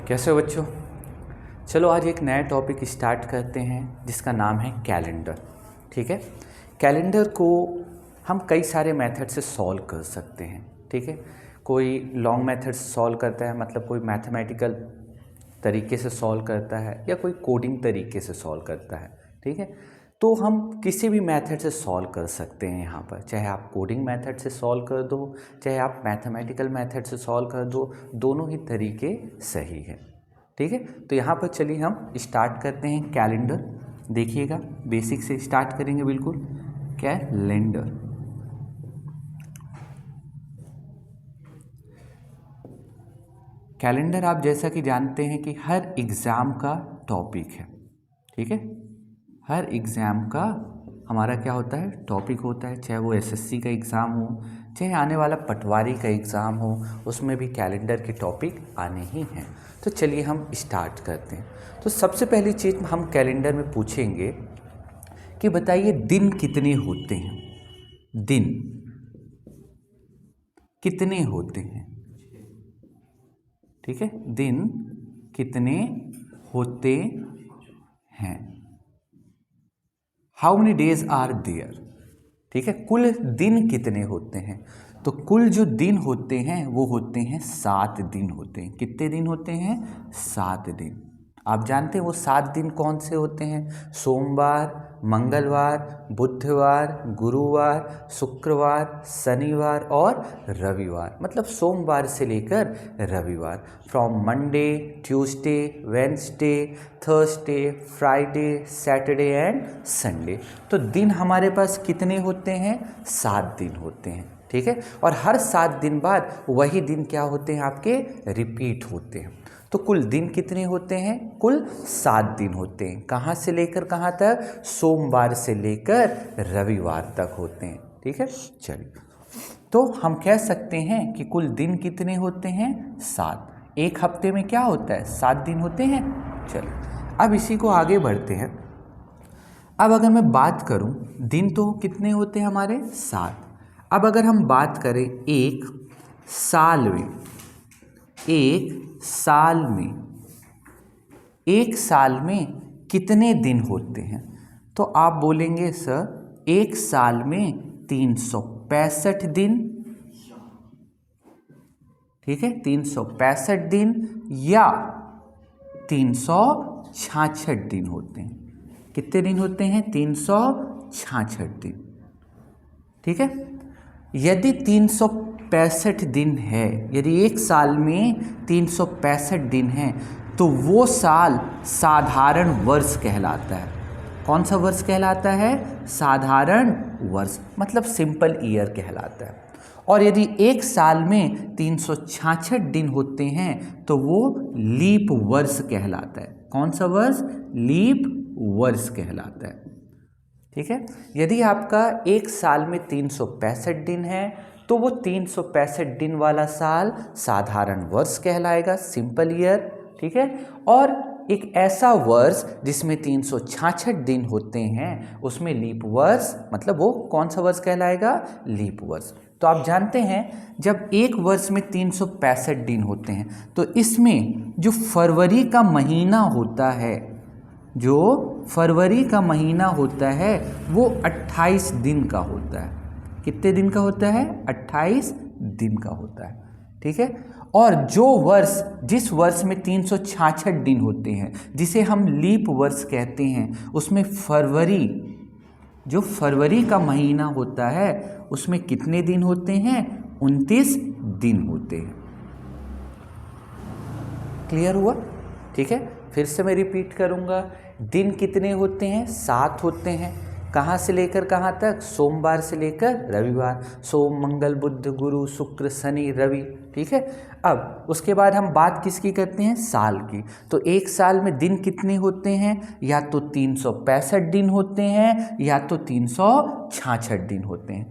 कैसे हो बच्चों। चलो आज एक नया टॉपिक स्टार्ट करते हैं जिसका नाम है कैलेंडर। ठीक है, कैलेंडर को हम कई सारे मेथड से सॉल्व कर सकते हैं। ठीक है, कोई लॉन्ग मेथड से सॉल्व करता है, मतलब कोई मैथमेटिकल तरीके से सॉल्व करता है, या कोई कोडिंग तरीके से सॉल्व करता है। ठीक है, तो हम किसी भी मेथड से सॉल्व कर सकते हैं यहाँ पर, चाहे आप कोडिंग मेथड से सॉल्व कर दो, चाहे आप मैथमेटिकल मेथड से सॉल्व कर दो, दोनों ही तरीके सही है। ठीक है, तो यहाँ पर चलिए हम स्टार्ट करते हैं कैलेंडर। देखिएगा, बेसिक से स्टार्ट करेंगे बिल्कुल। कैलेंडर, कैलेंडर आप जैसा कि जानते हैं कि हर एग्ज़ाम का टॉपिक है। ठीक है, हर एग्ज़ाम का हमारा क्या होता है, टॉपिक होता है। चाहे वो एसएससी का एग्ज़ाम हो, चाहे आने वाला पटवारी का एग्ज़ाम हो, उसमें भी कैलेंडर के टॉपिक आने ही हैं। तो चलिए हम स्टार्ट करते हैं। तो सबसे पहली चीज़ हम कैलेंडर में पूछेंगे कि बताइए दिन कितने होते हैं। दिन कितने होते हैं। ठीक है, दिन कितने होते हैं। How many days are there. ठीक है, कुल दिन कितने होते हैं। तो कुल जो दिन होते हैं वो होते हैं 7 दिन होते हैं। कितने दिन होते हैं, 7 दिन। आप जानते हैं वो 7 दिन कौन से होते हैं। सोमवार, मंगलवार, बुधवार, गुरुवार, शुक्रवार, शनिवार और रविवार। मतलब सोमवार से लेकर रविवार। From Monday, Tuesday, Wednesday, Thursday, Friday, Saturday and Sunday. तो दिन हमारे पास कितने होते हैं, 7 दिन होते हैं। ठीक है, और हर 7 दिन बाद वही दिन क्या होते हैं, आपके रिपीट होते हैं। तो कुल दिन कितने होते हैं, कुल 7 दिन होते हैं। कहाँ से लेकर कहाँ तक, सोमवार से लेकर रविवार तक होते हैं। ठीक है, चलिए तो हम कह सकते हैं कि कुल दिन कितने होते हैं, 7। एक हफ्ते में क्या होता है, 7 दिन होते हैं। चलिए अब इसी को आगे बढ़ते हैं। अब अगर मैं बात करूं, दिन तो कितने होते हैं हमारे, 7। अब अगर हम बात करें एक साल में, एक साल में कितने दिन होते हैं, तो आप बोलेंगे सर एक साल में 365 दिन। ठीक है, 365 दिन या 366 दिन होते हैं। कितने दिन होते हैं, 366 दिन। ठीक है, यदि 365 दिन है, यदि एक साल में 365 दिन है, तो वो साल साधारण वर्ष कहलाता है। कौन सा वर्ष कहलाता है, साधारण वर्ष, मतलब सिंपल ईयर कहलाता है। और यदि एक साल में 366 दिन होते हैं तो वो लीप वर्ष कहलाता है। कौन सा वर्ष, लीप वर्ष कहलाता है। ठीक है, यदि आपका एक साल में 365 दिन है तो वो 365 दिन वाला साल साधारण वर्ष कहलाएगा, सिंपल ईयर। ठीक है, और एक ऐसा वर्ष जिसमें 366 दिन होते हैं उसमें लीप वर्ष, मतलब वो कौन सा वर्ष कहलाएगा, लीप वर्ष। तो आप जानते हैं जब एक वर्ष में 365 दिन होते हैं तो इसमें जो फरवरी का महीना होता है, जो फरवरी का महीना होता है वो 28 दिन का होता है। कितने दिन का होता है, 28 दिन का होता है। ठीक है, और जो वर्ष, जिस वर्ष में 366 दिन होते हैं, जिसे हम लीप वर्ष कहते हैं, उसमें फरवरी, जो फरवरी का महीना होता है उसमें कितने दिन होते हैं, 29 दिन होते हैं। क्लियर हुआ। ठीक है, फिर से मैं रिपीट करूंगा, दिन कितने होते हैं, 7 होते हैं। कहाँ से लेकर कहाँ तक, सोमवार से लेकर रविवार। सोम, मंगल, बुध, गुरु, शुक्र, शनि, रवि। ठीक है, अब उसके बाद हम बात किसकी करते हैं, साल की। तो एक साल में दिन कितने होते हैं, या तो 365 दिन होते हैं या तो 366 दिन होते हैं।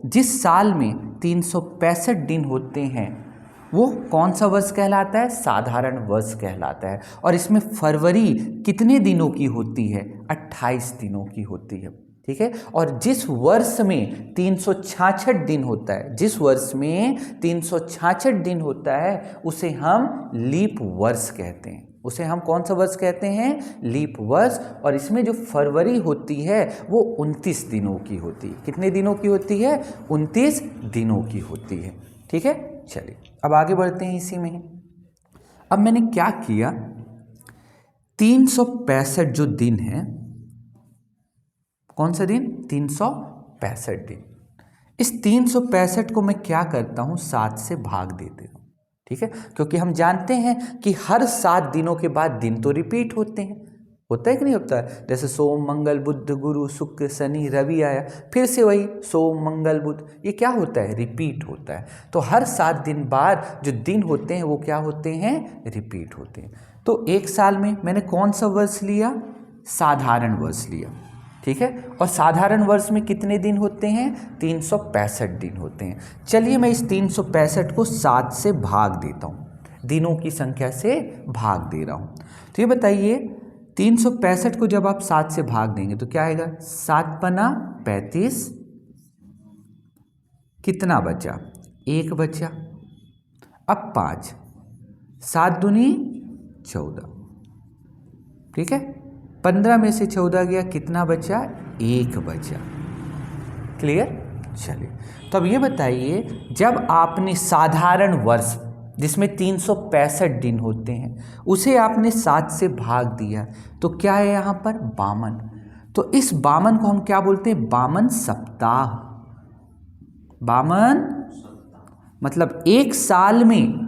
जिस साल में 365 दिन होते हैं वो कौन सा वर्ष कहलाता है, साधारण वर्ष कहलाता है। और इसमें फरवरी कितने दिनों की होती है, 28 दिनों की होती है। ठीक है। और जिस वर्ष में 366 दिन होता है, जिस वर्ष में 366 दिन होता है उसे हम लीप वर्ष कहते हैं। उसे हम कौन सा वर्ष कहते हैं? लीप वर्ष। और इसमें जो फरवरी होती है वो 29 दिनों की होती है। कितने दिनों की होती है? 29 दिनों की होती है। ठीक है, चलिए अब आगे बढ़ते हैं इसी में ही। अब मैंने क्या किया, 365 जो दिन है, कौन सा दिन? 365 दिन। इस 365 को मैं क्या करता हूँ? 7 से भाग देते हूँ। ठीक है, क्योंकि हम जानते हैं कि हर 7 दिनों के बाद दिन तो रिपीट होते हैं। होता है कि नहीं होता है? जैसे सोम मंगल बुध गुरु शुक्र शनि रवि आया, फिर से वही सोम मंगल बुध, ये क्या होता है? रिपीट होता है। तो हर 7 दिन बाद जो दिन होते हैं वो क्या होते हैं? रिपीट होते हैं। तो एक साल में मैंने कौन सा वर्ष लिया? साधारण वर्ष लिया। ठीक है, और साधारण वर्ष में कितने दिन होते हैं? 365 दिन होते हैं। चलिए मैं इस 365 को 7 से भाग देता हूँ, दिनों की संख्या से भाग दे रहा हूँ। तो ये बताइए 365 को जब आप 7 से भाग देंगे तो क्या आएगा? 7 पना 35, कितना बचा? 1 बचा। अब 5, 7 दूनी 14। ठीक है, 15 में से 14 गया, कितना बचा? 1 बचा। क्लियर? चलिए, तो अब ये बताइए, जब आपने साधारण वर्ष जिसमें 365 दिन होते हैं उसे आपने 7 से भाग दिया तो क्या है यहाँ पर? 52। तो इस 52 को हम क्या बोलते हैं? 52 सप्ताह। 52 मतलब एक साल में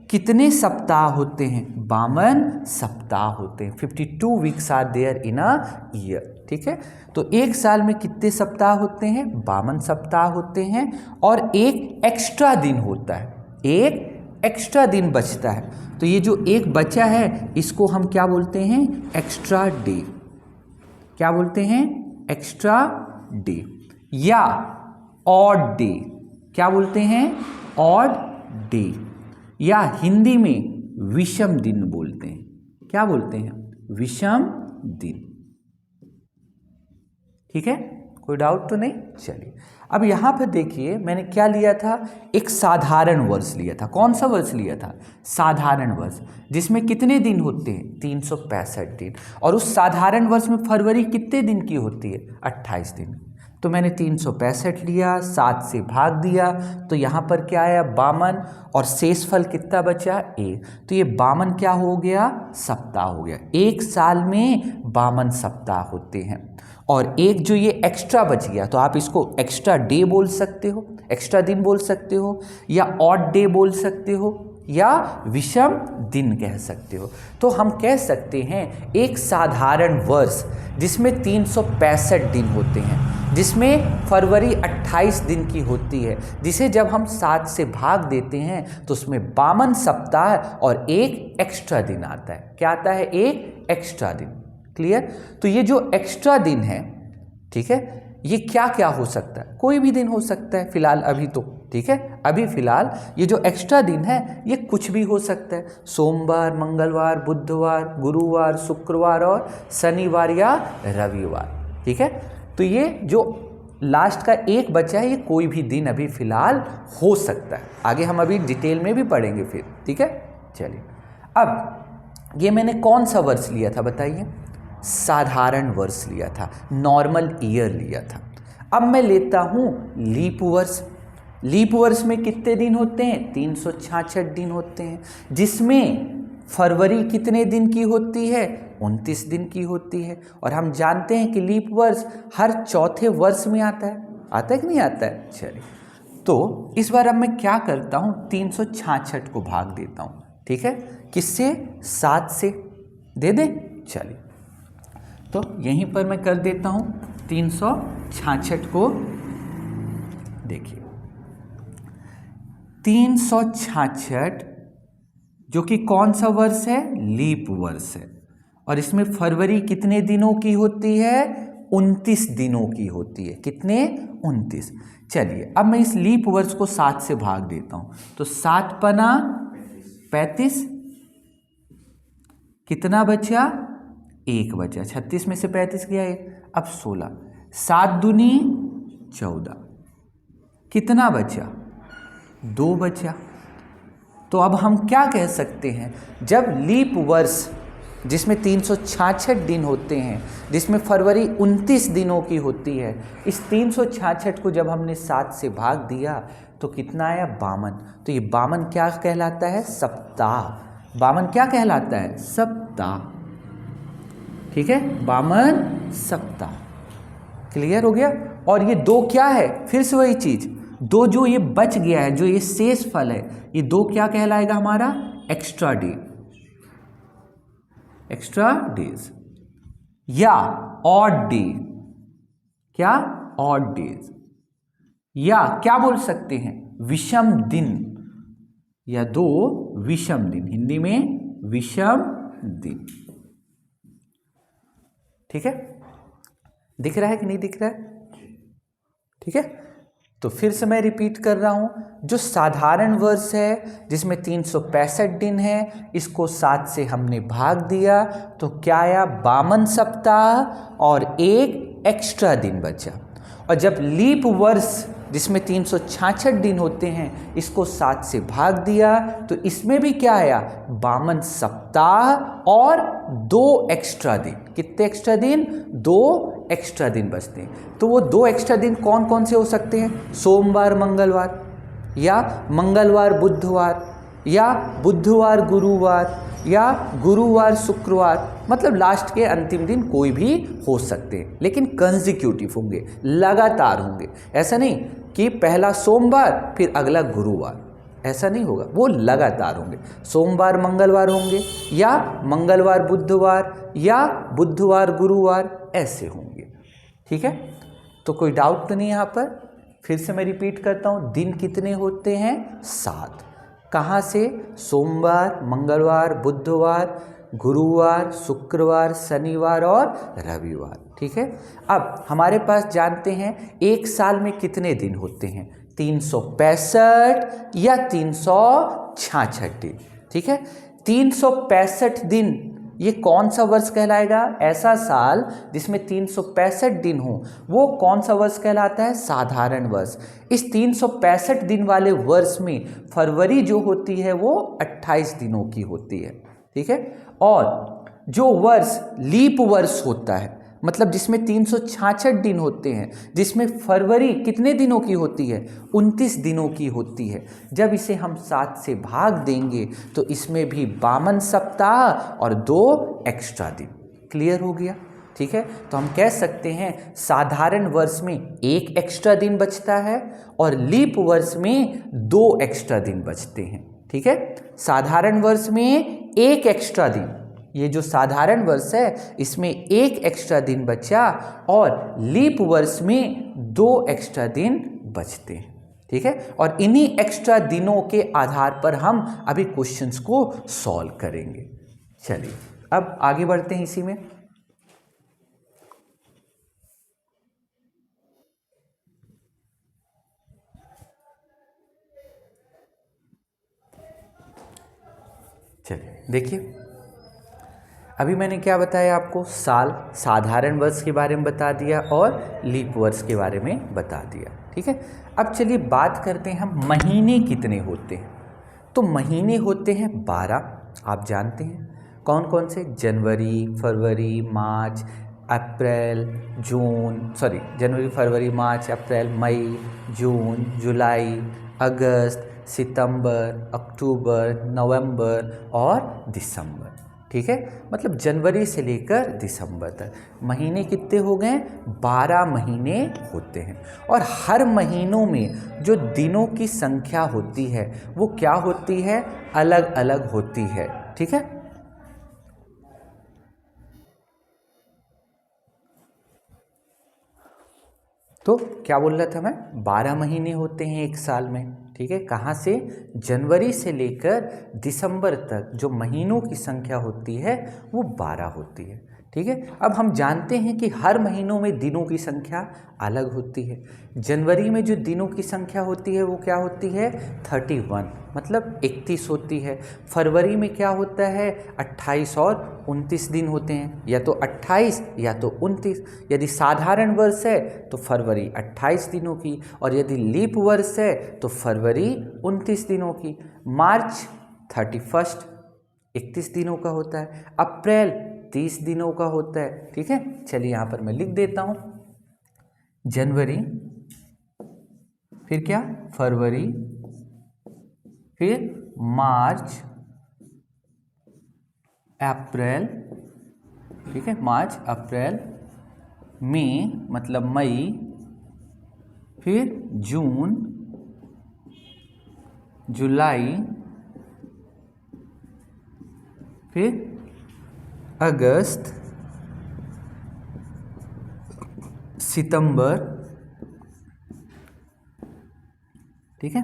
कितने सप्ताह होते हैं? 52 सप्ताह होते हैं। 52 weeks are there in a year. ठीक है, तो एक साल में कितने सप्ताह होते हैं? 52 सप्ताह होते हैं। और एक एक्स्ट्रा दिन होता है, एक एक्स्ट्रा दिन बचता है। तो ये जो एक बचा है इसको हम क्या बोलते हैं? Extra day. क्या बोलते हैं? एक्स्ट्रा डे या ऑड डे। क्या बोलते हैं? ऑड डे, या हिंदी में विषम दिन बोलते हैं। क्या बोलते हैं? विषम दिन। ठीक है, कोई डाउट तो नहीं? चलिए अब यहाँ पर देखिए मैंने क्या लिया था? एक साधारण वर्ष लिया था। कौन सा वर्ष लिया था? साधारण वर्ष, जिसमें कितने दिन होते हैं? 365 दिन। और उस साधारण वर्ष में फरवरी कितने दिन की होती है? 28 दिन। तो मैंने 365 लिया, 7 से भाग दिया, तो यहाँ पर क्या आया? 52। और शेषफल कितना बचा? 1। तो ये 52 क्या हो गया? सप्ताह हो गया। एक साल में 52 सप्ताह होते हैं। और एक जो ये एक्स्ट्रा बच गया, तो आप इसको एक्स्ट्रा डे बोल सकते हो, एक्स्ट्रा दिन बोल सकते हो, या ऑड डे बोल सकते हो, या विषम दिन कह सकते हो। तो हम कह सकते हैं एक साधारण वर्ष जिसमें 365 दिन होते हैं, जिसमें फरवरी 28 दिन की होती है, जिसे जब हम 7 से भाग देते हैं तो उसमें 52 सप्ताह और एक एक्स्ट्रा दिन आता है। क्या आता है? एक एक्स्ट्रा दिन। क्लियर? तो ये जो एक्स्ट्रा दिन है, ठीक है, ये क्या क्या हो सकता है? कोई भी दिन हो सकता है फिलहाल अभी तो। ठीक है, अभी फिलहाल ये जो एक्स्ट्रा दिन है ये कुछ भी हो सकता है। सोमवार, मंगलवार, बुधवार, गुरुवार, शुक्रवार और शनिवार या रविवार। ठीक है, तो ये जो लास्ट का एक बचा है ये कोई भी दिन अभी फिलहाल हो सकता है। आगे हम अभी डिटेल में भी पढ़ेंगे फिर। ठीक है, चलिए अब ये मैंने कौन सा वर्ष लिया था बताइए? साधारण वर्ष लिया था, नॉर्मल ईयर लिया था। अब मैं लेता हूँ लीप वर्ष। लीप वर्ष में कितने दिन होते हैं? 366 दिन होते हैं, जिसमें फरवरी कितने दिन की होती है? 29 दिन की होती है। और हम जानते हैं कि लीप वर्ष हर चौथे वर्ष में आता है। आता है कि नहीं आता है? चलिए, तो इस बार अब मैं क्या करता हूँ? 366 को भाग देता हूँ। ठीक है, किससे? 7 से। दे दे? चलिए, तो यहीं पर मैं कर देता हूँ 366 को। देखिए 366 जो कि कौन सा वर्ष है? लीप वर्ष है। और इसमें फरवरी कितने दिनों की होती है? 29 दिनों की होती है। कितने? 29। चलिए अब मैं इस लीप वर्ष को 7 से भाग देता हूँ। तो 7 पना 35, कितना बचा? 1 बचा। 36 में से 35 गया 1, अब 16। 7 दूनी 14, कितना बचा? 2 बचा। तो अब हम क्या कह सकते हैं, जब लीप वर्ष जिसमें 366 दिन होते हैं, जिसमें फरवरी 29 दिनों की होती है, इस 366 को जब हमने 7 से भाग दिया तो कितना आया? 52। तो ये 52 क्या कहलाता है? सप्ताह। 52 क्या कहलाता है? सप्ताह। ठीक है, 52 सप्ताह। क्लियर हो गया? और ये 2 क्या है? फिर से वही चीज, 2 जो ये बच गया है, जो ये शेष फल है, ये 2 क्या कहलाएगा हमारा? एक्स्ट्रा डे, एक्स्ट्रा डेज या ऑड डे। क्या? ऑड डेज, या क्या बोल सकते हैं? विषम दिन, या 2 विषम दिन, हिंदी में विषम दिन। ठीक है, दिख रहा है कि नहीं दिख रहा है? ठीक है, तो फिर से मैं रिपीट कर रहा हूं, जो साधारण वर्ष है जिसमें 365 दिन है, इसको 7 से हमने भाग दिया तो क्या आया? 52 सप्ताह और 1 एक्स्ट्रा दिन बचा। और जब लीप वर्ष जिसमें 366 दिन होते हैं, इसको 7 से भाग दिया तो इसमें भी क्या आया? 52 सप्ताह और 2 एक्स्ट्रा दिन। कितने एक्स्ट्रा दिन? 2 एक्स्ट्रा दिन बचते हैं। तो वो 2 एक्स्ट्रा दिन कौन कौन से हो सकते हैं? सोमवार मंगलवार, या मंगलवार बुधवार, या बुधवार गुरुवार, या गुरुवार शुक्रवार, मतलब लास्ट के अंतिम दिन कोई भी हो सकते हैं, लेकिन कंसेक्यूटिव होंगे, लगातार होंगे। ऐसा नहीं कि पहला सोमवार फिर अगला गुरुवार, ऐसा नहीं होगा, वो लगातार होंगे। सोमवार मंगलवार होंगे, या मंगलवार बुधवार, या बुधवार गुरुवार, ऐसे होंगे। ठीक है, तो कोई डाउट तो नहीं यहाँ पर? फिर से मैं रिपीट करता हूँ, दिन कितने होते हैं? 7। कहाँ से? सोमवार, मंगलवार, बुधवार, गुरुवार, शुक्रवार, शनिवार और रविवार। ठीक है, अब हमारे पास जानते हैं एक साल में कितने दिन होते हैं? 365 या 366 दिन। ठीक है, 365 दिन ये कौन सा वर्ष कहलाएगा? ऐसा साल जिसमें 365 दिन हो, वो कौन सा वर्ष कहलाता है? साधारण वर्ष। इस 365 दिन वाले वर्ष में फरवरी जो होती है वो 28 दिनों की होती है। ठीक है, और जो वर्ष लीप वर्ष होता है, मतलब जिसमें 366 दिन होते हैं, जिसमें फरवरी कितने दिनों की होती है? 29 दिनों की होती है। जब इसे हम 7 से भाग देंगे तो इसमें भी 52 सप्ताह और 2 एक्स्ट्रा दिन। क्लियर हो गया? ठीक है, तो हम कह सकते हैं साधारण वर्ष में 1 एक्स्ट्रा दिन बचता है और लीप वर्ष में 2 एक्स्ट्रा दिन बचते हैं। ठीक है, साधारण वर्ष में 1 एक्स्ट्रा दिन, ये जो साधारण वर्ष है इसमें 1 एक्स्ट्रा दिन बचा, और लीप वर्ष में 2 एक्स्ट्रा दिन बचते हैं। ठीक है, और इन्हीं एक्स्ट्रा दिनों के आधार पर हम अभी क्वेश्चंस को सॉल्व करेंगे। चलिए अब आगे बढ़ते हैं इसी में। चलिए देखिए, अभी मैंने क्या बताया आपको? साल, साधारण वर्ष के बारे में बता दिया और लीप वर्ष के बारे में बता दिया। ठीक है, अब चलिए बात करते हैं हम महीने कितने होते हैं। तो महीने होते हैं 12, आप जानते हैं कौन कौन से? जनवरी, फरवरी, मार्च, अप्रैल, जनवरी, फरवरी, मार्च, अप्रैल, मई, जून, जुलाई, अगस्त, सितंबर, अक्टूबर, नवंबर और दिसंबर। ठीक है, मतलब जनवरी से लेकर दिसंबर तक महीने कितने हो गए? 12 महीने होते हैं। और हर महीनों में जो दिनों की संख्या होती है वो क्या होती है? अलग अलग होती है। ठीक है, तो क्या बोल रहा था मैं? 12 महीने होते हैं एक साल में। ठीक है, कहाँ से? जनवरी से लेकर दिसंबर तक जो महीनों की संख्या होती है वो 12 होती है। ठीक है। अब हम जानते हैं कि हर महीनों में दिनों की संख्या अलग होती है। जनवरी में जो दिनों की संख्या होती है वो क्या होती है 31, मतलब 31 होती है। फरवरी में क्या होता है 28 और 29 दिन होते हैं, या तो 28 या तो 29। यदि साधारण वर्ष है तो फरवरी 28 दिनों की, और यदि लीप वर्ष है तो फरवरी 29 दिनों की। मार्च 31 31 दिनों का होता है। अप्रैल 30 दिनों का होता है। ठीक है, चलिए यहाँ पर मैं लिख देता हूँ जनवरी, फिर क्या फरवरी, फिर मार्च, अप्रैल, ठीक है, मार्च अप्रैल, मई मतलब मई, फिर जून, जुलाई, फिर अगस्त, सितंबर, ठीक है,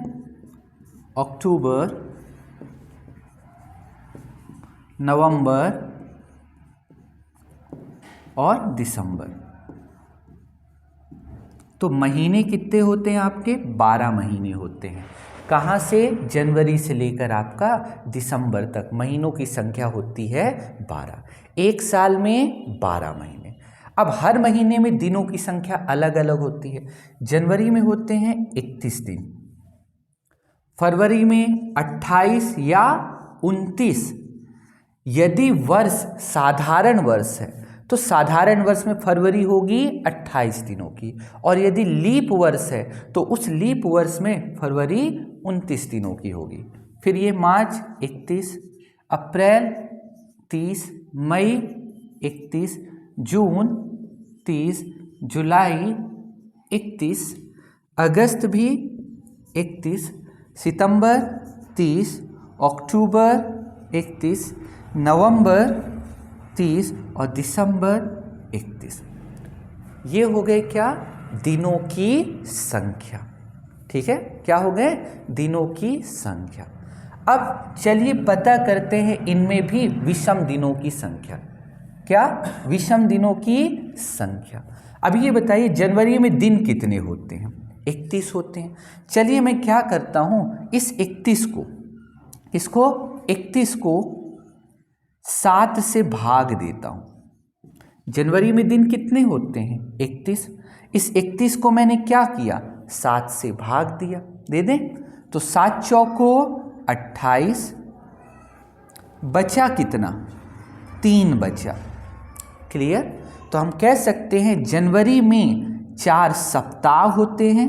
अक्टूबर, नवंबर और दिसंबर। तो महीने कितने होते हैं आपके 12 महीने होते हैं। कहाँ से जनवरी से लेकर आपका दिसंबर तक महीनों की संख्या होती है 12। एक साल में 12 महीने। अब हर महीने में दिनों की संख्या अलग अलग होती है। जनवरी में होते हैं 31 दिन, फरवरी में 28 या 29। यदि वर्ष साधारण वर्ष है तो साधारण वर्ष में फरवरी होगी 28 दिनों की, और यदि लीप वर्ष है तो उस लीप वर्ष में फरवरी 29 दिनों की होगी। फिर ये मार्च 31, अप्रैल 30, मई 31, जून 30, जुलाई 31, अगस्त भी 31, सितंबर 30, अक्टूबर 31, नवंबर 30 और दिसंबर 31। ये हो गए क्या दिनों की संख्या। ठीक है, क्या हो गए दिनों की संख्या। अब चलिए पता करते हैं इनमें भी विषम दिनों की संख्या। क्या विषम दिनों की संख्या। अब ये बताइए जनवरी में दिन कितने होते हैं 31 होते हैं। चलिए मैं क्या करता हूं इस 31 को, इसको 31 को 7 से भाग देता हूं। जनवरी में दिन कितने होते हैं 31। इस 31 को मैंने क्या किया 7 से भाग दिया, दे दें तो 7 चौको 28, बचा कितना 3 बचा। क्लियर। तो हम कह सकते हैं जनवरी में 4 सप्ताह होते हैं।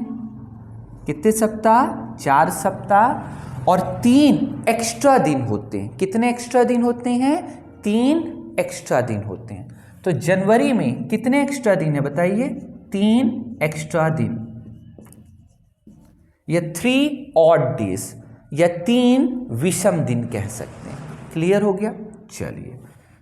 कितने सप्ताह 4 सप्ताह, और 3 एक्स्ट्रा दिन होते हैं। कितने एक्स्ट्रा दिन होते हैं 3 एक्स्ट्रा दिन होते हैं। तो जनवरी में कितने एक्स्ट्रा दिन है बताइए 3 एक्स्ट्रा दिन, या 3 ऑड डेज, या 3 विषम दिन कह सकते हैं। क्लियर हो गया। चलिए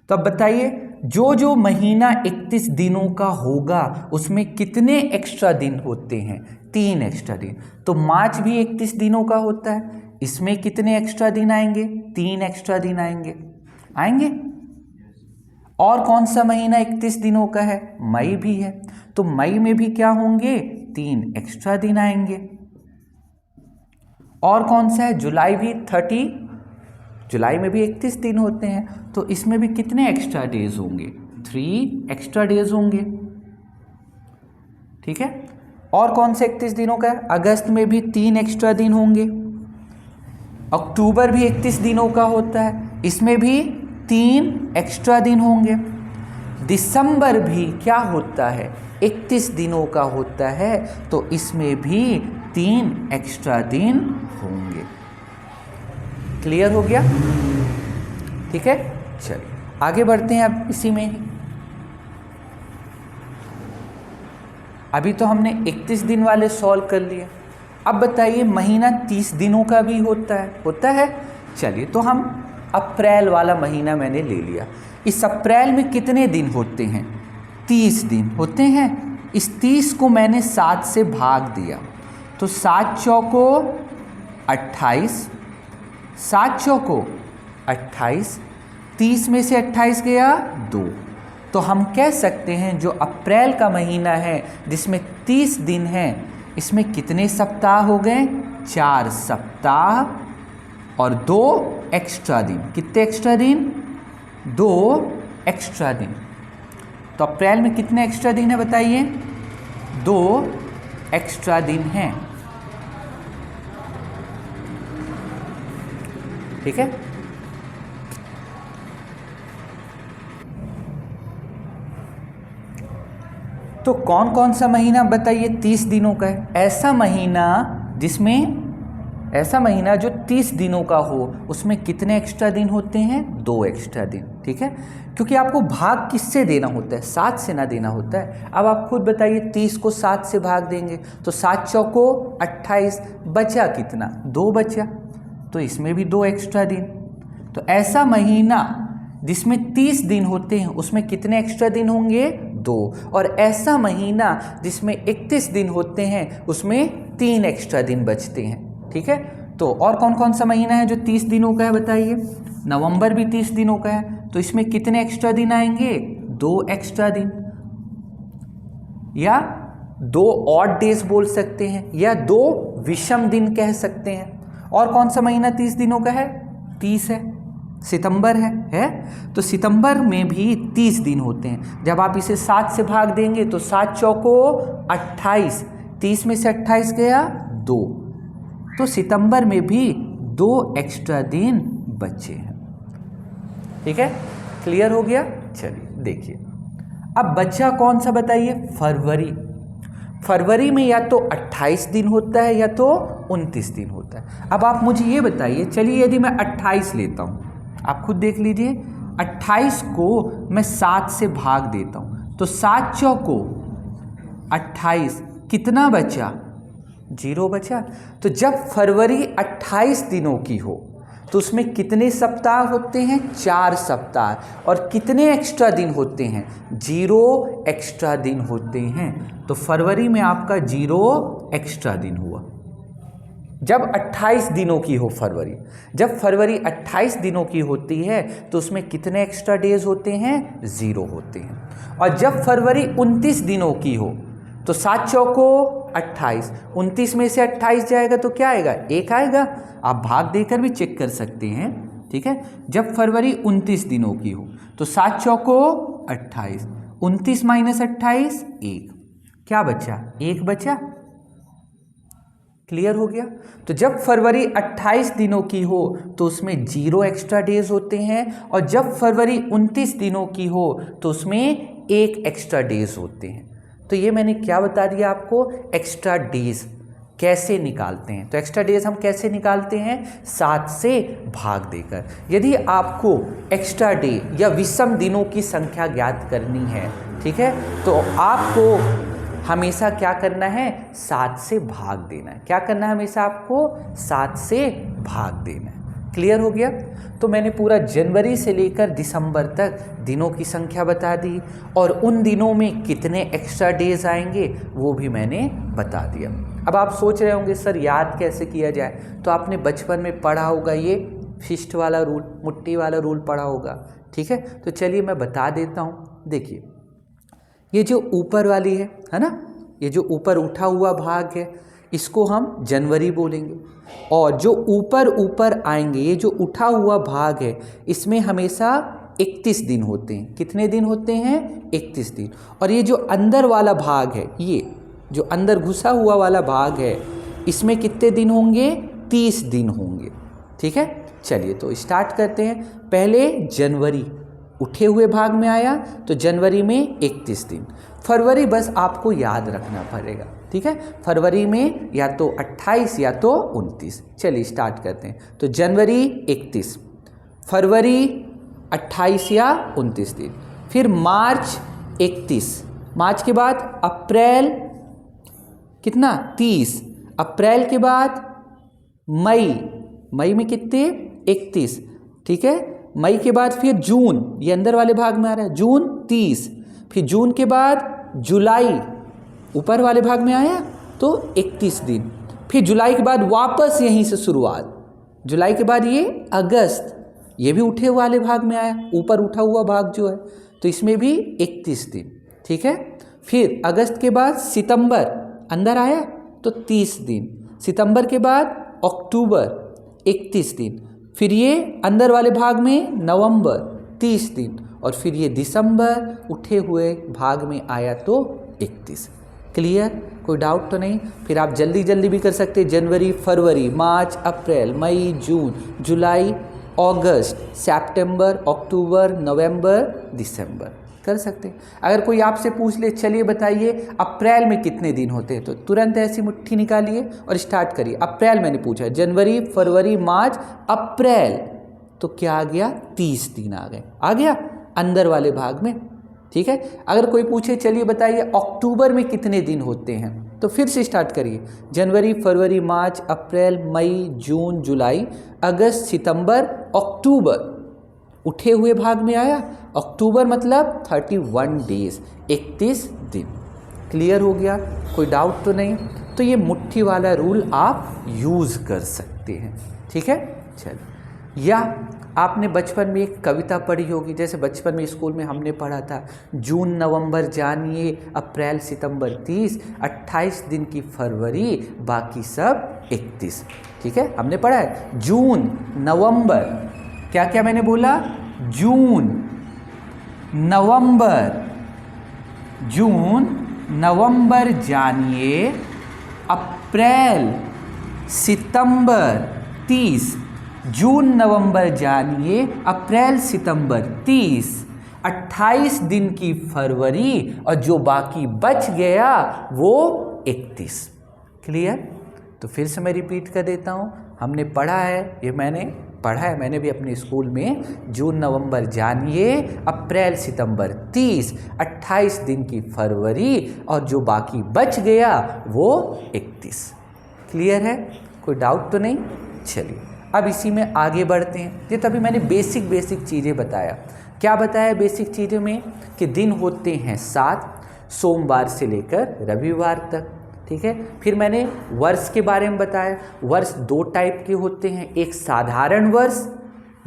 तो अब बताइए जो जो महीना 31 दिनों का होगा उसमें कितने एक्स्ट्रा दिन होते हैं 3 एक्स्ट्रा दिन। तो मार्च भी 31 दिनों का होता है, इसमें कितने एक्स्ट्रा दिन आएंगे 3 एक्स्ट्रा दिन आएंगे। आएंगे। और कौन सा महीना 31 दिनों का है मई भी है, तो मई में भी क्या होंगे 3 एक्स्ट्रा दिन आएंगे। और कौन सा है जुलाई भी 30, जुलाई में भी 31 दिन होते हैं, तो इसमें भी कितने एक्स्ट्रा डेज होंगे 3 एक्स्ट्रा डेज होंगे। ठीक है। और कौन से 31 दिनों का है अगस्त में भी 3 एक्स्ट्रा दिन होंगे। अक्टूबर भी 31 दिनों का होता है, इसमें भी 3 एक्स्ट्रा दिन होंगे। दिसंबर भी क्या होता है 31 दिनों का होता है, तो इसमें भी 3 एक्स्ट्रा दिन होंगे। क्लियर हो गया। ठीक है, चलिए आगे बढ़ते हैं। अब इसी में ही अभी तो हमने 31 दिन वाले सॉल्व कर लिए। अब बताइए महीना 30 दिनों का भी होता है। चलिए तो हम अप्रैल वाला महीना मैंने ले लिया। इस अप्रैल में कितने दिन होते हैं 30 दिन होते हैं। इस 30 को मैंने 7 से भाग दिया, तो 7 चौको 28, 7 चौको 28, 30 में से 28 गया 2, तो तो हम कह सकते हैं जो अप्रैल का महीना है जिसमें 30 दिन हैं, इसमें कितने सप्ताह हो गए? 4 सप्ताह और 2 एक्स्ट्रा दिन। कितने एक्स्ट्रा दिन? 2 एक्स्ट्रा दिन। तो अप्रैल में कितने एक्स्ट्रा दिन है बताइए? 2 एक्स्ट्रा दिन हैं। ठीक है। तो कौन कौन सा महीना बताइए 30 दिनों का है? ऐसा महीना जो 30 दिनों का हो, उसमें कितने एक्स्ट्रा दिन होते हैं? 2 एक्स्ट्रा दिन। ठीक है, क्योंकि आपको भाग किससे देना होता है? 7 से ना देना होता है। अब आप खुद बताइए, 30 को 7 से भाग देंगे तो 7 चौको 28, बचा कितना? 2 बचा, तो इसमें भी 2 एक्स्ट्रा दिन। तो ऐसा महीना जिसमें 30 दिन होते हैं उसमें कितने एक्स्ट्रा दिन होंगे? 2। और ऐसा महीना जिसमें 31 दिन होते हैं उसमें 3 एक्स्ट्रा दिन बचते हैं। ठीक है, तो और कौन कौन सा महीना है जो 30 दिनों का है बताइए? नवंबर भी 30 दिनों का है, तो इसमें कितने एक्स्ट्रा दिन आएंगे? 2 एक्स्ट्रा दिन, या 2 ऑड डेज बोल सकते हैं, या 2 विषम दिन कह सकते हैं। और कौन सा महीना 30 दिनों का है? 30 है, सितंबर है। तो सितंबर में भी 30 दिन होते हैं। जब आप इसे 7 से भाग देंगे तो 7 चौको 28, 30 में से 28 गया 2, तो सितंबर में भी 2 एक्स्ट्रा दिन बचे हैं। ठीक है, क्लियर हो गया? चलिए देखिए, अब बचा कौन सा बताइए? फरवरी। फरवरी में या तो 28 दिन होता है या तो 29 दिन होता है। अब आप मुझे ये बताइए, चलिए यदि मैं 28 लेता हूँ, आप खुद देख लीजिए, 28 को मैं 7 से भाग देता हूँ तो 7 चौको 28, कितना बचा? 0 बचा। तो जब फरवरी 28 दिनों की हो तो उसमें कितने सप्ताह होते हैं? 4 सप्ताह। और कितने एक्स्ट्रा दिन होते हैं? 0 एक्स्ट्रा दिन होते हैं। तो फरवरी में आपका 0 एक्स्ट्रा दिन हुआ जब 28 दिनों की हो फरवरी। जब फरवरी 28 दिनों की होती है तो उसमें कितने एक्स्ट्रा डेज होते हैं? 0 होते हैं। और जब फरवरी 29 दिनों की हो तो 7 चौको 28, 29 में से 28 जाएगा तो क्या आएगा? 1 आएगा। आप भाग देकर भी चेक कर सकते हैं। ठीक है, जब फरवरी 29 दिनों की हो तो 7 चौको 28, 29 माइनस 28 1, क्या बचा? 1 बचा। क्लियर हो गया? तो जब फरवरी 28 दिनों की हो तो उसमें 0 एक्स्ट्रा डेज होते हैं, और जब फरवरी 29 दिनों की हो तो उसमें 1 एक्स्ट्रा डेज होते हैं। तो ये मैंने क्या बता दिया आपको? एक्स्ट्रा डेज कैसे निकालते हैं। तो एक्स्ट्रा डेज हम कैसे निकालते हैं? 7 से भाग देकर। यदि आपको एक्स्ट्रा डे या विषम दिनों की संख्या ज्ञात करनी है, ठीक है, तो आपको हमेशा क्या करना है? 7 से भाग देना है। क्या करना है? हमेशा आपको 7 से भाग देना है। क्लियर हो गया? तो मैंने पूरा जनवरी से लेकर दिसंबर तक दिनों की संख्या बता दी, और उन दिनों में कितने एक्स्ट्रा डेज आएंगे वो भी मैंने बता दिया। अब आप सोच रहे होंगे सर याद कैसे किया जाए? तो आपने बचपन में पढ़ा होगा, ये फिस्ट वाला रूल, मुट्ठी वाला रूल पढ़ा होगा। ठीक है, तो चलिए मैं बता देता हूँ। देखिए, ये जो ऊपर वाली है ना, ये जो ऊपर उठा हुआ भाग है, इसको हम जनवरी बोलेंगे। और जो ऊपर ऊपर आएंगे, ये जो उठा हुआ भाग है, इसमें हमेशा 31 दिन होते हैं। कितने दिन होते हैं? 31 दिन। और ये जो अंदर वाला भाग है, ये जो अंदर घुसा हुआ वाला भाग है, इसमें कितने दिन होंगे? 30 दिन होंगे। ठीक है, चलिए तो स्टार्ट करते हैं। पहले जनवरी उठे हुए भाग में आया तो जनवरी में 31 दिन। फरवरी बस आपको याद रखना पड़ेगा। ठीक है, फरवरी में या तो 28 या तो 29। चलिए स्टार्ट करते हैं। तो जनवरी 31, फरवरी 28 या 29 दिन, फिर मार्च 31, मार्च के बाद अप्रैल कितना? 30, अप्रैल के बाद मई, मई में कितने? 31। ठीक है, मई के बाद फिर जून, ये अंदर वाले भाग में आ रहा है, जून 30, फिर जून के बाद जुलाई, ऊपर वाले भाग में आया तो 31 दिन, फिर जुलाई के बाद वापस यहीं से शुरुआत, जुलाई के बाद ये अगस्त, ये भी उठे वाले भाग में आया, ऊपर उठा हुआ भाग जो है, तो इसमें भी 31 दिन, ठीक है। फिर अगस्त के बाद सितंबर अंदर आया तो 30 दिन, सितंबर के बाद अक्टूबर 31 दिन, फिर ये अंदर वाले भाग में नवंबर 30 दिन, और फिर ये दिसंबर उठे हुए भाग में आया तो 31। क्लियर, कोई डाउट तो नहीं। फिर आप जल्दी जल्दी भी कर सकते हैं, जनवरी, फरवरी, मार्च, अप्रैल, मई, जून, जुलाई, अगस्त, सितंबर, अक्टूबर, नवंबर, दिसंबर कर सकते हैं। अगर कोई आपसे पूछ ले चलिए बताइए अप्रैल में कितने दिन होते हैं, तो तुरंत ऐसी मुट्ठी निकालिए और स्टार्ट करिए। अप्रैल मैंने पूछा, जनवरी, फरवरी, मार्च, अप्रैल, तो क्या आ गया, 30 दिन आ गए, आ गया अंदर वाले भाग में, ठीक है। अगर कोई पूछे चलिए बताइए अक्टूबर में कितने दिन होते हैं, तो फिर से स्टार्ट करिए, जनवरी, फरवरी, मार्च, अप्रैल, मई, जून, जुलाई, अगस्त, सितंबर, अक्टूबर, उठे हुए भाग में आया अक्टूबर, मतलब 31 डेज, 31 दिन। क्लियर हो गया, कोई डाउट तो नहीं। तो ये मुट्ठी वाला रूल आप यूज़ कर सकते हैं, ठीक है। चलिए, या आपने बचपन में एक कविता पढ़ी होगी, जैसे बचपन में स्कूल में हमने पढ़ा था, जून नवंबर जानिए, अप्रैल सितंबर 30, 28 दिन की फरवरी, बाकी सब 31, ठीक है, हमने पढ़ा है। जून नवंबर, क्या क्या मैंने बोला, जून नवंबर, जून नवंबर जानिए, अप्रैल सितंबर 30, जून नवंबर जानिए, अप्रैल सितंबर 30, 28 दिन की फरवरी, और जो बाकी बच गया वो 31। क्लियर, तो फिर से मैं रिपीट कर देता हूँ, हमने पढ़ा है, ये मैंने पढ़ा है, मैंने भी अपने स्कूल में, जून नवंबर जानिए, अप्रैल सितंबर 30, 28 दिन की फरवरी, और जो बाकी बच गया वो 31। क्लियर है, कोई डाउट तो नहीं। चलिए अब इसी में आगे बढ़ते हैं। ये तभी मैंने बेसिक चीज़ें बताया। क्या बताया बेसिक चीज़ों में, कि दिन होते हैं 7, सोमवार से लेकर रविवार तक, ठीक है। फिर मैंने वर्ष के बारे में बताया, वर्ष 2 टाइप के होते हैं, एक साधारण वर्ष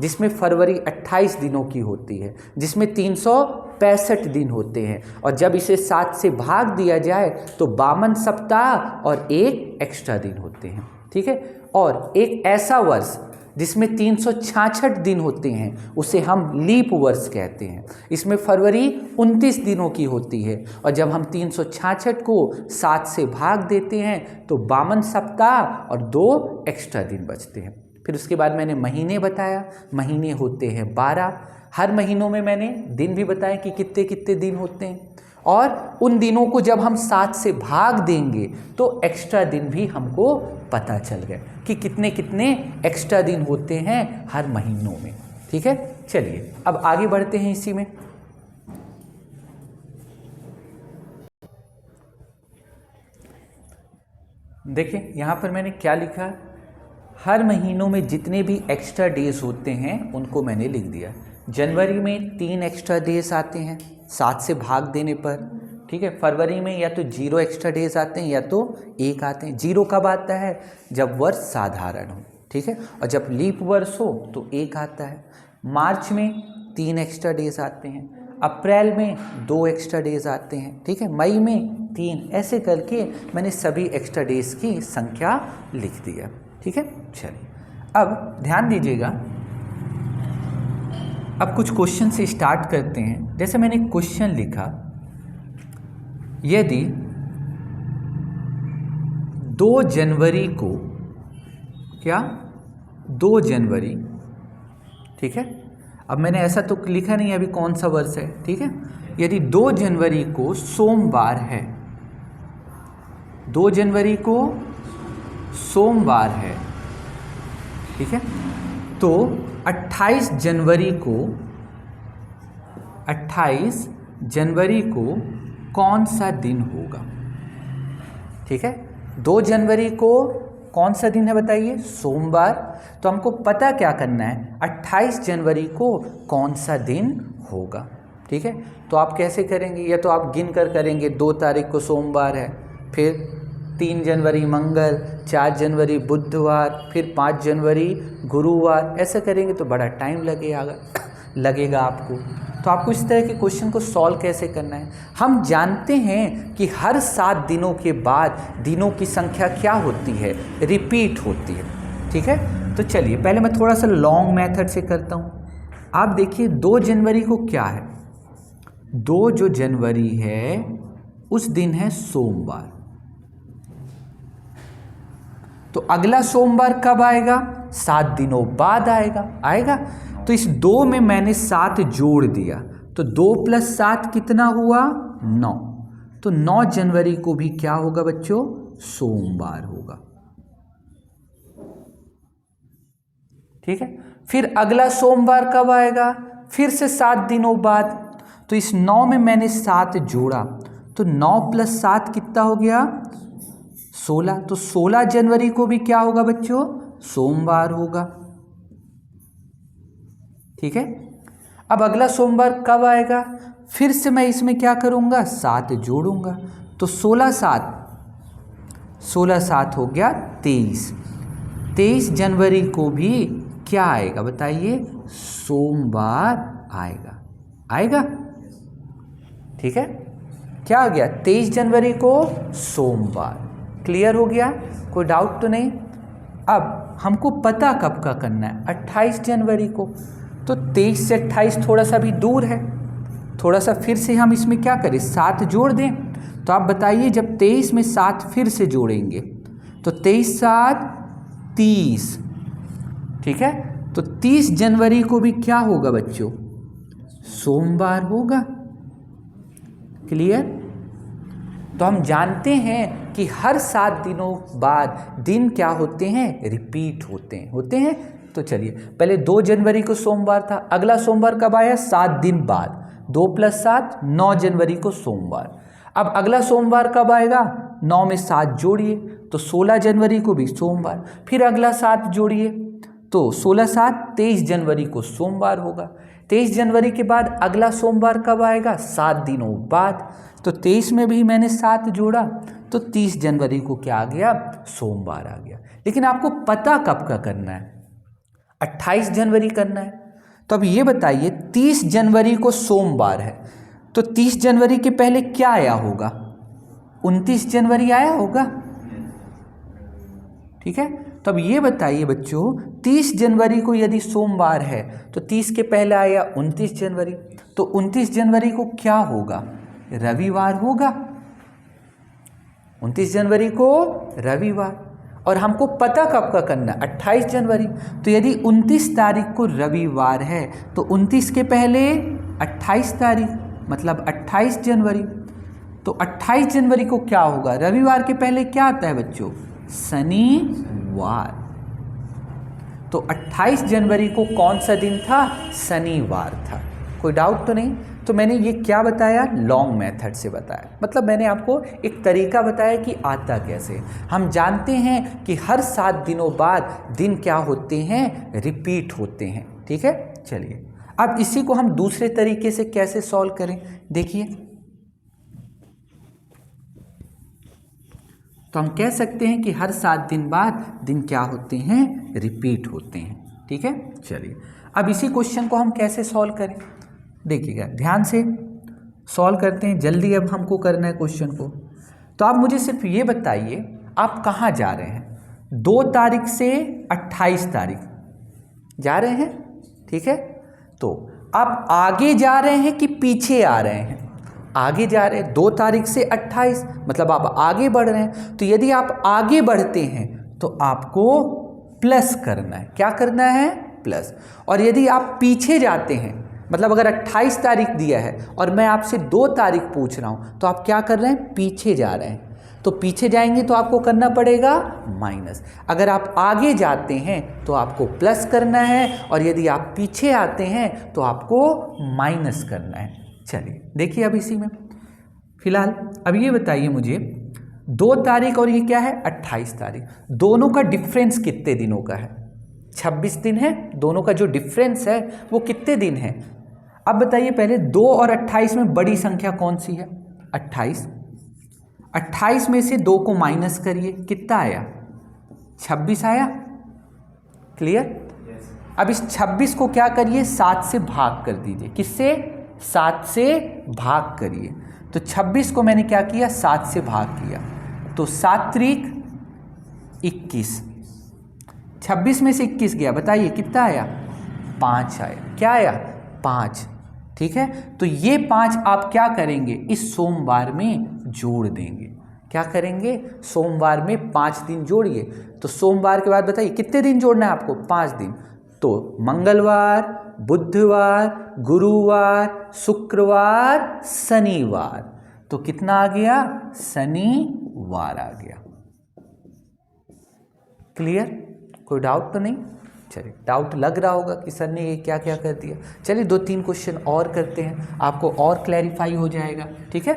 जिसमें फरवरी 28 दिनों की होती है, जिसमें 365 दिन होते हैं, और जब इसे 7 से भाग दिया जाए तो 52 सप्ताह और एक एक्स्ट्रा दिन होते हैं, ठीक है। और एक ऐसा वर्ष जिसमें 366 दिन होते हैं, उसे हम लीप वर्ष कहते हैं। इसमें फरवरी 29 दिनों की होती है, और जब हम 366 को 7 से भाग देते हैं तो 52 सप्ताह और 2 एक्स्ट्रा दिन बचते हैं। फिर उसके बाद मैंने महीने बताया, महीने होते हैं 12। हर महीनों में मैंने दिन भी बताया कि कितने कितने दिन होते हैं, और उन दिनों को जब हम 7 से भाग देंगे तो एक्स्ट्रा दिन भी हमको पता चल गया कि कितने कितने एक्स्ट्रा दिन होते हैं हर महीनों में, ठीक है। चलिए अब आगे बढ़ते हैं इसी में। देखिए यहाँ पर मैंने क्या लिखा, हर महीनों में जितने भी एक्स्ट्रा डेज होते हैं उनको मैंने लिख दिया। जनवरी में 3 एक्स्ट्रा डेज आते हैं 7 से भाग देने पर, ठीक है। फरवरी में या तो 0 एक्स्ट्रा डेज आते हैं या तो 1 आते हैं। 0 कब आता है, जब वर्ष साधारण हो, ठीक है, और जब लीप वर्ष हो तो 1 आता है। मार्च में 3 एक्स्ट्रा डेज आते हैं, अप्रैल में 2 एक्स्ट्रा डेज आते हैं, ठीक है, मई में 3, ऐसे करके मैंने सभी एक्स्ट्रा डेज की संख्या लिख दिया, ठीक है। चलिए अब ध्यान दीजिएगा, अब कुछ क्वेश्चन से स्टार्ट करते हैं। जैसे मैंने क्वेश्चन लिखा, यदि 2 जनवरी को, क्या 2 जनवरी, ठीक है, अब मैंने ऐसा तो लिखा नहीं अभी कौन सा वर्ष है, ठीक है। यदि 2 जनवरी को सोमवार है, 2 जनवरी को सोमवार है, ठीक है, तो 28 जनवरी को कौन सा दिन होगा, ठीक है। 2 जनवरी को कौन सा दिन है बताइए, सोमवार। तो हमको पता क्या करना है, 28 जनवरी को कौन सा दिन होगा, ठीक है। तो आप कैसे करेंगे, या तो आप गिन कर करेंगे, 2 तारीख को सोमवार है, फिर 3 जनवरी मंगल, 4 जनवरी बुधवार, फिर 5 जनवरी गुरुवार, ऐसा करेंगे तो बड़ा टाइम लगेगा आपको। तो आपको इस तरह के क्वेश्चन को सॉल्व कैसे करना है। हम जानते हैं कि हर 7 दिनों के बाद दिनों की संख्या क्या होती है, रिपीट होती है। ठीक है, तो चलिए पहले मैं थोड़ा सा लॉन्ग मेथड से करता हूँ। आप देखिए 2 जनवरी को क्या है, 2 जो जनवरी है उस दिन है सोमवार। तो अगला सोमवार कब आएगा, 7 दिनों बाद आएगा। तो इस 2 में मैंने 7 जोड़ दिया, तो 2 + 7 कितना हुआ, 9। तो 9 जनवरी को भी क्या होगा बच्चों, सोमवार होगा। ठीक है, फिर अगला सोमवार कब आएगा, फिर से 7 दिनों बाद। तो इस 9 में मैंने 7 जोड़ा, तो 9 + 7 कितना हो गया, 16। तो 16 जनवरी को भी क्या होगा बच्चों, सोमवार होगा। ठीक है, अब अगला सोमवार कब आएगा, फिर से मैं इसमें क्या करूंगा, 7 जोड़ूंगा। तो 16 7 हो गया 23। 23 जनवरी को भी क्या आएगा बताइए, सोमवार आएगा। ठीक है, क्या आ गया, 23 जनवरी को सोमवार। क्लियर हो गया, कोई डाउट तो नहीं। अब हमको पता कब का करना है, 28 जनवरी को। तो 23 से 28 थोड़ा सा भी दूर है, थोड़ा सा फिर से हम इसमें क्या करें, 7 जोड़ दें। तो आप बताइए जब 23 में 7 फिर से जोड़ेंगे तो 23 + 7 = 30। ठीक है, तो 30 जनवरी को भी क्या होगा बच्चों, सोमवार होगा। क्लियर। तो हम जानते हैं कि हर 7 दिनों बाद दिन क्या होते हैं, रिपीट होते हैं। तो चलिए पहले 2 जनवरी को सोमवार था, अगला सोमवार कब आया, 7 दिन बाद। 2 + 7 9 जनवरी को सोमवार। अब अगला सोमवार कब आएगा, 9 में 7 जोड़िए तो 16 जनवरी को भी सोमवार। फिर अगला 7 जोड़िए तो 16 + 7 = 23 जनवरी को सोमवार होगा। 23 जनवरी के बाद अगला सोमवार कब आएगा, 7 दिनों बाद। तो 23 में भी मैंने 7 जोड़ा तो 30 जनवरी को क्या आ गया, सोमवार आ गया। लेकिन आपको पता कब का करना है, 28 जनवरी करना है। तो अब ये बताइए 30 जनवरी को सोमवार है, तो 30 जनवरी के पहले क्या आया होगा, 29 जनवरी आया होगा। ठीक है, तो अब ये बताइए बच्चों 30 जनवरी को यदि सोमवार है तो 30 के पहले आया 29 जनवरी, तो 29 जनवरी को क्या होगा, रविवार होगा। 29 जनवरी को रविवार। और हमको पता कब का करना है, 28 जनवरी। तो यदि 29 तारीख को रविवार है तो 29 के पहले 28 तारीख, मतलब 28 जनवरी। तो 28 जनवरी को क्या होगा, रविवार के पहले क्या आता है बच्चों, शनिवार। तो 28 जनवरी को कौन सा दिन था, शनिवार था। कोई डाउट तो नहीं। तो मैंने ये क्या बताया, लॉन्ग मेथड से बताया, मतलब मैंने आपको एक तरीका बताया कि आता कैसे। हम जानते हैं कि हर 7 दिनों बाद दिन क्या होते हैं, रिपीट होते हैं। ठीक है, चलिए अब इसी को हम दूसरे तरीके से कैसे सॉल्व करें, देखिए। तो हम कह सकते हैं कि हर 7 दिन बाद दिन क्या होते हैं, रिपीट होते हैं। ठीक है, चलिए अब इसी क्वेश्चन को हम कैसे सॉल्व करें, देखिएगा ध्यान से सॉल्व करते हैं। जल्दी अब हमको करना है क्वेश्चन को। तो आप मुझे सिर्फ ये बताइए आप कहाँ जा रहे हैं, 2 तारीख से 28 तारीख जा रहे हैं। ठीक है, तो आप आगे जा रहे हैं कि पीछे आ रहे हैं, आगे जा रहे हैं। 2 तारीख से 28 मतलब आप आगे बढ़ रहे हैं। तो यदि आप आगे बढ़ते हैं तो आपको प्लस करना है, क्या करना है, प्लस। और यदि आप पीछे जाते हैं, मतलब अगर 28 तारीख दिया है और मैं आपसे 2 तारीख पूछ रहा हूं, तो आप क्या कर रहे हैं, पीछे जा रहे हैं। तो पीछे जाएंगे तो आपको करना पड़ेगा माइनस। अगर आप आगे जाते हैं तो आपको प्लस करना है, और यदि आप पीछे आते हैं तो आपको माइनस करना है। चलिए देखिए अब इसी में फिलहाल अब ये बताइए मुझे 2 तारीख और ये क्या है, 28 तारीख, दोनों का डिफरेंस कितने दिनों का है, 26 दिन है। दोनों का जो डिफरेंस है वो कितने दिन है। अब बताइए पहले 2 और 28 में बड़ी संख्या कौन सी है, 28। 28 में से 2 को माइनस करिए, कितना आया, 26 आया। क्लियर। अब इस 26 को क्या करिए, 7 से भाग कर दीजिए, किससे, 7 से भाग करिए। तो 26 को मैंने क्या किया, 7 से भाग किया, तो 7 त्रिक 21। 26 में से 21 गया, बताइए कितना आया, 5 आया। क्या आया, 5। ठीक है, तो ये 5 आप क्या करेंगे, इस सोमवार में जोड़ देंगे। क्या करेंगे, सोमवार में 5 दिन जोड़िए। तो सोमवार के बाद बताइए कितने दिन जोड़ना है आपको, 5 दिन। तो मंगलवार, बुधवार, गुरुवार, शुक्रवार, शनिवार, तो कितना आ गया, शनिवार आ गया। क्लियर, कोई डाउट तो नहीं। चलिए, डाउट लग रहा होगा कि सर ने ये क्या क्या कर दिया। चलिए 2-3 क्वेश्चन और करते हैं, आपको और क्लैरिफाई हो जाएगा। ठीक है,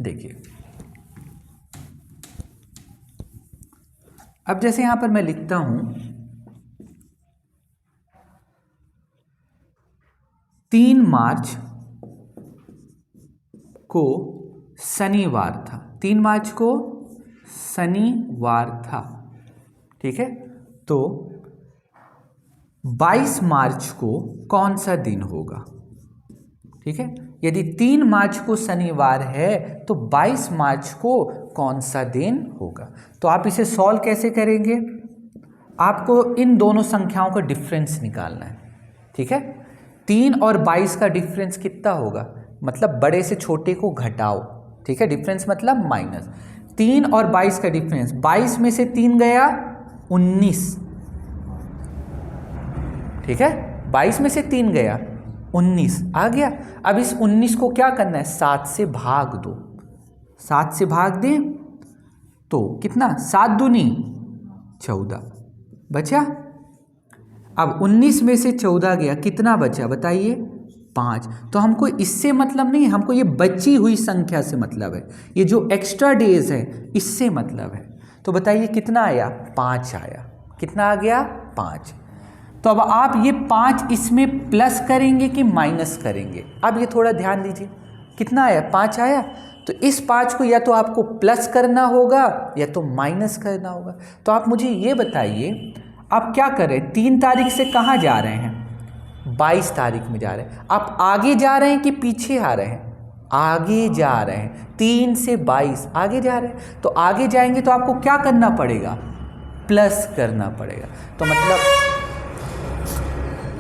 देखिए अब जैसे यहां पर मैं लिखता हूं 3 मार्च को शनिवार था, 3 मार्च को शनिवार था। ठीक है, तो 22 मार्च को कौन सा दिन होगा। ठीक है, यदि 3 मार्च को शनिवार है तो 22 मार्च को कौन सा दिन होगा। तो आप इसे सॉल्व कैसे करेंगे, आपको इन दोनों संख्याओं का डिफरेंस निकालना है। ठीक है, 3 और 22 का डिफरेंस कितना होगा, मतलब बड़े से छोटे को घटाओ। ठीक है, डिफरेंस मतलब माइनस। 3 और 22 का डिफरेंस, 22 में से 3 गया 19। ठीक है, 22 में से 3 गया 19 आ गया। अब इस 19 को क्या करना है, 7 से भाग दो। 7 से भाग दें तो कितना, 7 दूनी 14 बचा। अब 19 में से 14 गया, कितना बचा बताइए, 5। तो हमको इससे मतलब नहीं, हमको ये बची हुई संख्या से मतलब है, ये जो एक्स्ट्रा डेज है इससे मतलब है। तो बताइए कितना आया, 5 आया। कितना आ गया, 5। तो अब आप ये 5 इसमें प्लस करेंगे कि माइनस करेंगे, अब ये थोड़ा ध्यान दीजिए। कितना आया, 5 आया। तो इस 5 को या तो आपको प्लस करना होगा या तो माइनस करना होगा। तो आप मुझे ये बताइए, आप क्या करें, 3 तारीख से कहाँ जा रहे हैं, 22 तारीख में जा रहे हैं। आप आगे जा रहे हैं कि पीछे आ रहे हैं, आगे जा रहे हैं। 3 से 22 आगे जा रहे हैं, तो आगे जाएंगे तो आपको क्या करना पड़ेगा, प्लस करना पड़ेगा।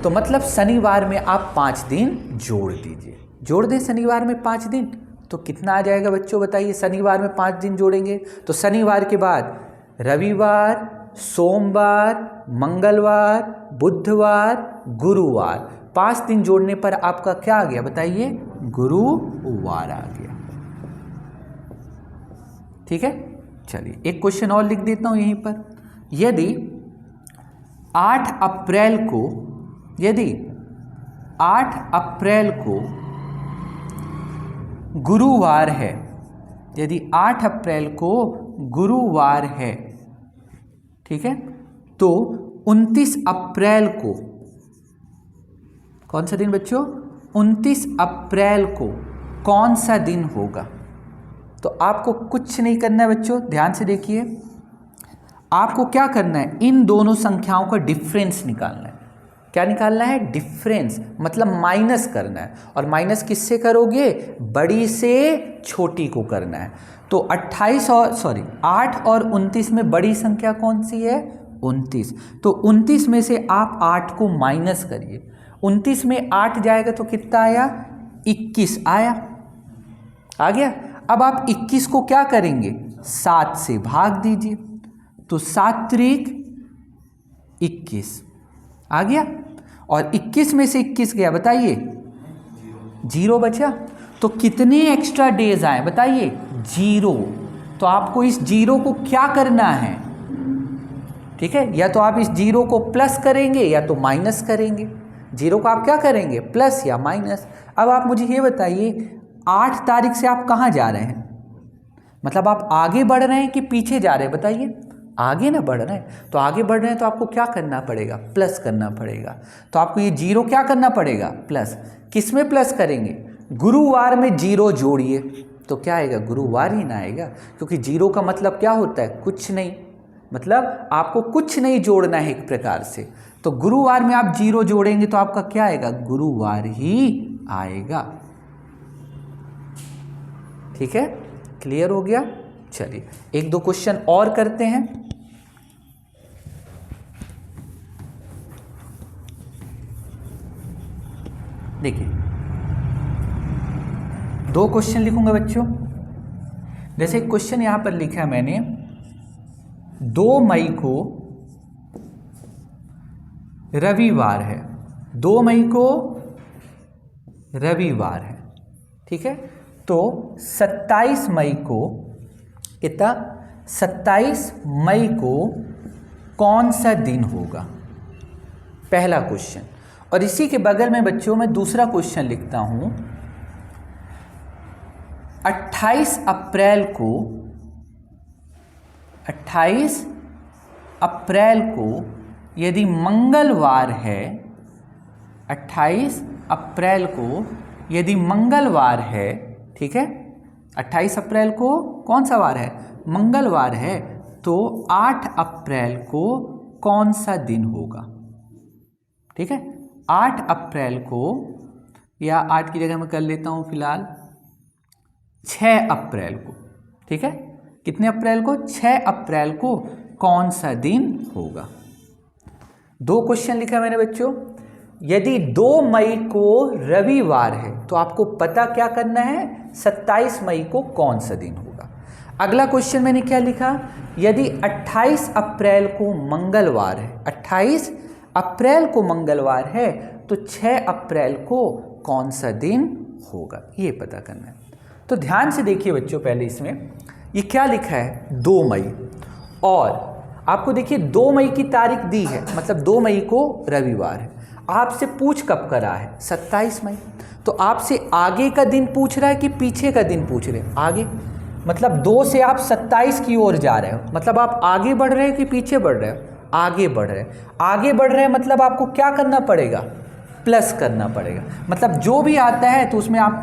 तो मतलब शनिवार में आप 5 दिन जोड़ दीजिए। जोड़ दें शनिवार में 5 दिन, तो कितना आ जाएगा बच्चों बताइए। शनिवार में 5 दिन जोड़ेंगे तो शनिवार के बाद रविवार, सोमवार, मंगलवार, बुधवार, गुरुवार, 5 दिन जोड़ने पर आपका क्या आ गया बताइए, गुरुवार आ गया। ठीक है, चलिए एक क्वेश्चन और लिख देता हूं यहीं पर। यदि 8 अप्रैल को गुरुवार है, यदि 8 अप्रैल को गुरुवार है, ठीक है, तो 29 अप्रैल को कौन सा दिन बच्चों, 29 अप्रैल को कौन सा दिन होगा। तो आपको कुछ नहीं करना है बच्चों, ध्यान से देखिए। आपको क्या करना है, इन दोनों संख्याओं का डिफरेंस निकालना है। क्या निकालना है, डिफरेंस, मतलब माइनस करना है। और माइनस किससे करोगे, बड़ी से छोटी को करना है। तो 8 और 29 में बड़ी संख्या कौन सी है, 29। तो 29 में से आप 8 को माइनस करिए। 29 में 8 जाएगा तो कितना आया, 21 आया, आ गया। अब आप 21 को क्या करेंगे, 7 से भाग दीजिए। तो 7 त्रिक 21 आ गया। और 21 में से 21 गया बताइए, 0 बचा। तो कितने एक्स्ट्रा डेज आए बताइए, 0। तो आपको इस 0 को क्या करना है, ठीक है, या तो आप इस 0 को प्लस करेंगे या तो माइनस करेंगे। 0 को आप क्या करेंगे, प्लस या माइनस। अब आप मुझे ये बताइए, 8 तारीख से आप कहाँ जा रहे हैं, मतलब आप आगे बढ़ रहे हैं कि पीछे जा रहे हैं बताइए, आगे ना बढ़ रहे हैं। तो आगे बढ़ रहे हैं तो आपको क्या करना पड़ेगा, प्लस करना पड़ेगा। तो आपको ये 0 क्या करना पड़ेगा, प्लस। किस में प्लस करेंगे, गुरुवार में 0 जोड़िए तो क्या आएगा, गुरुवार ही ना आएगा, क्योंकि 0 का मतलब क्या होता है, कुछ नहीं। मतलब आपको कुछ नहीं जोड़ना है एक प्रकार से। तो गुरुवार में आप 0 जोड़ेंगे तो आपका क्या आएगा, गुरुवार ही आएगा। ठीक है, क्लियर हो गया। चलिए 1-2 क्वेश्चन और करते हैं। देखिए 2 क्वेश्चन लिखूंगा बच्चों। जैसे एक क्वेश्चन यहां पर लिखा है मैंने, 2 मई को रविवार है, 2 मई को रविवार है, ठीक है। तो 27 मई को कितना, 27 मई को कौन सा दिन होगा, पहला क्वेश्चन। और इसी के बगल में बच्चों मैं दूसरा क्वेश्चन लिखता हूं, 28 अप्रैल को, 28 अप्रैल को यदि मंगलवार है, 28 अप्रैल को यदि मंगलवार है, ठीक है, 28 अप्रैल को कौन सा वार है, मंगलवार है, तो 8 अप्रैल को कौन सा दिन होगा। ठीक है, 8 अप्रैल को, या 8 की जगह मैं कर लेता हूं फिलहाल 6 अप्रैल को, ठीक है, कितने अप्रैल को, 6 अप्रैल को कौन सा दिन होगा। 2 क्वेश्चन लिखा मैंने बच्चों। यदि 2 मई को रविवार है तो आपको पता क्या करना है, 27 मई को कौन सा दिन होगा। अगला क्वेश्चन मैंने क्या लिखा, यदि 28 अप्रैल को मंगलवार है, 28 अप्रैल को मंगलवार है तो 6 अप्रैल को कौन सा दिन होगा, ये पता करना है। तो ध्यान से देखिए बच्चों, पहले इसमें ये क्या लिखा है, 2 मई, और आपको देखिए 2 मई की तारीख दी है, मतलब 2 मई को रविवार है। आपसे पूछ कब करा है, 27 मई। तो आपसे आगे का दिन पूछ रहा है कि पीछे का दिन पूछ रहे हैं, आगे, मतलब 2 से आप 27 की ओर जा रहे हो, मतलब आप आगे बढ़ रहे हैं कि पीछे बढ़ रहे हो, आगे बढ़ रहे हैं। आगे बढ़ रहे हैं मतलब आपको क्या करना पड़ेगा, प्लस करना पड़ेगा। मतलब जो भी आता है तो उसमें आप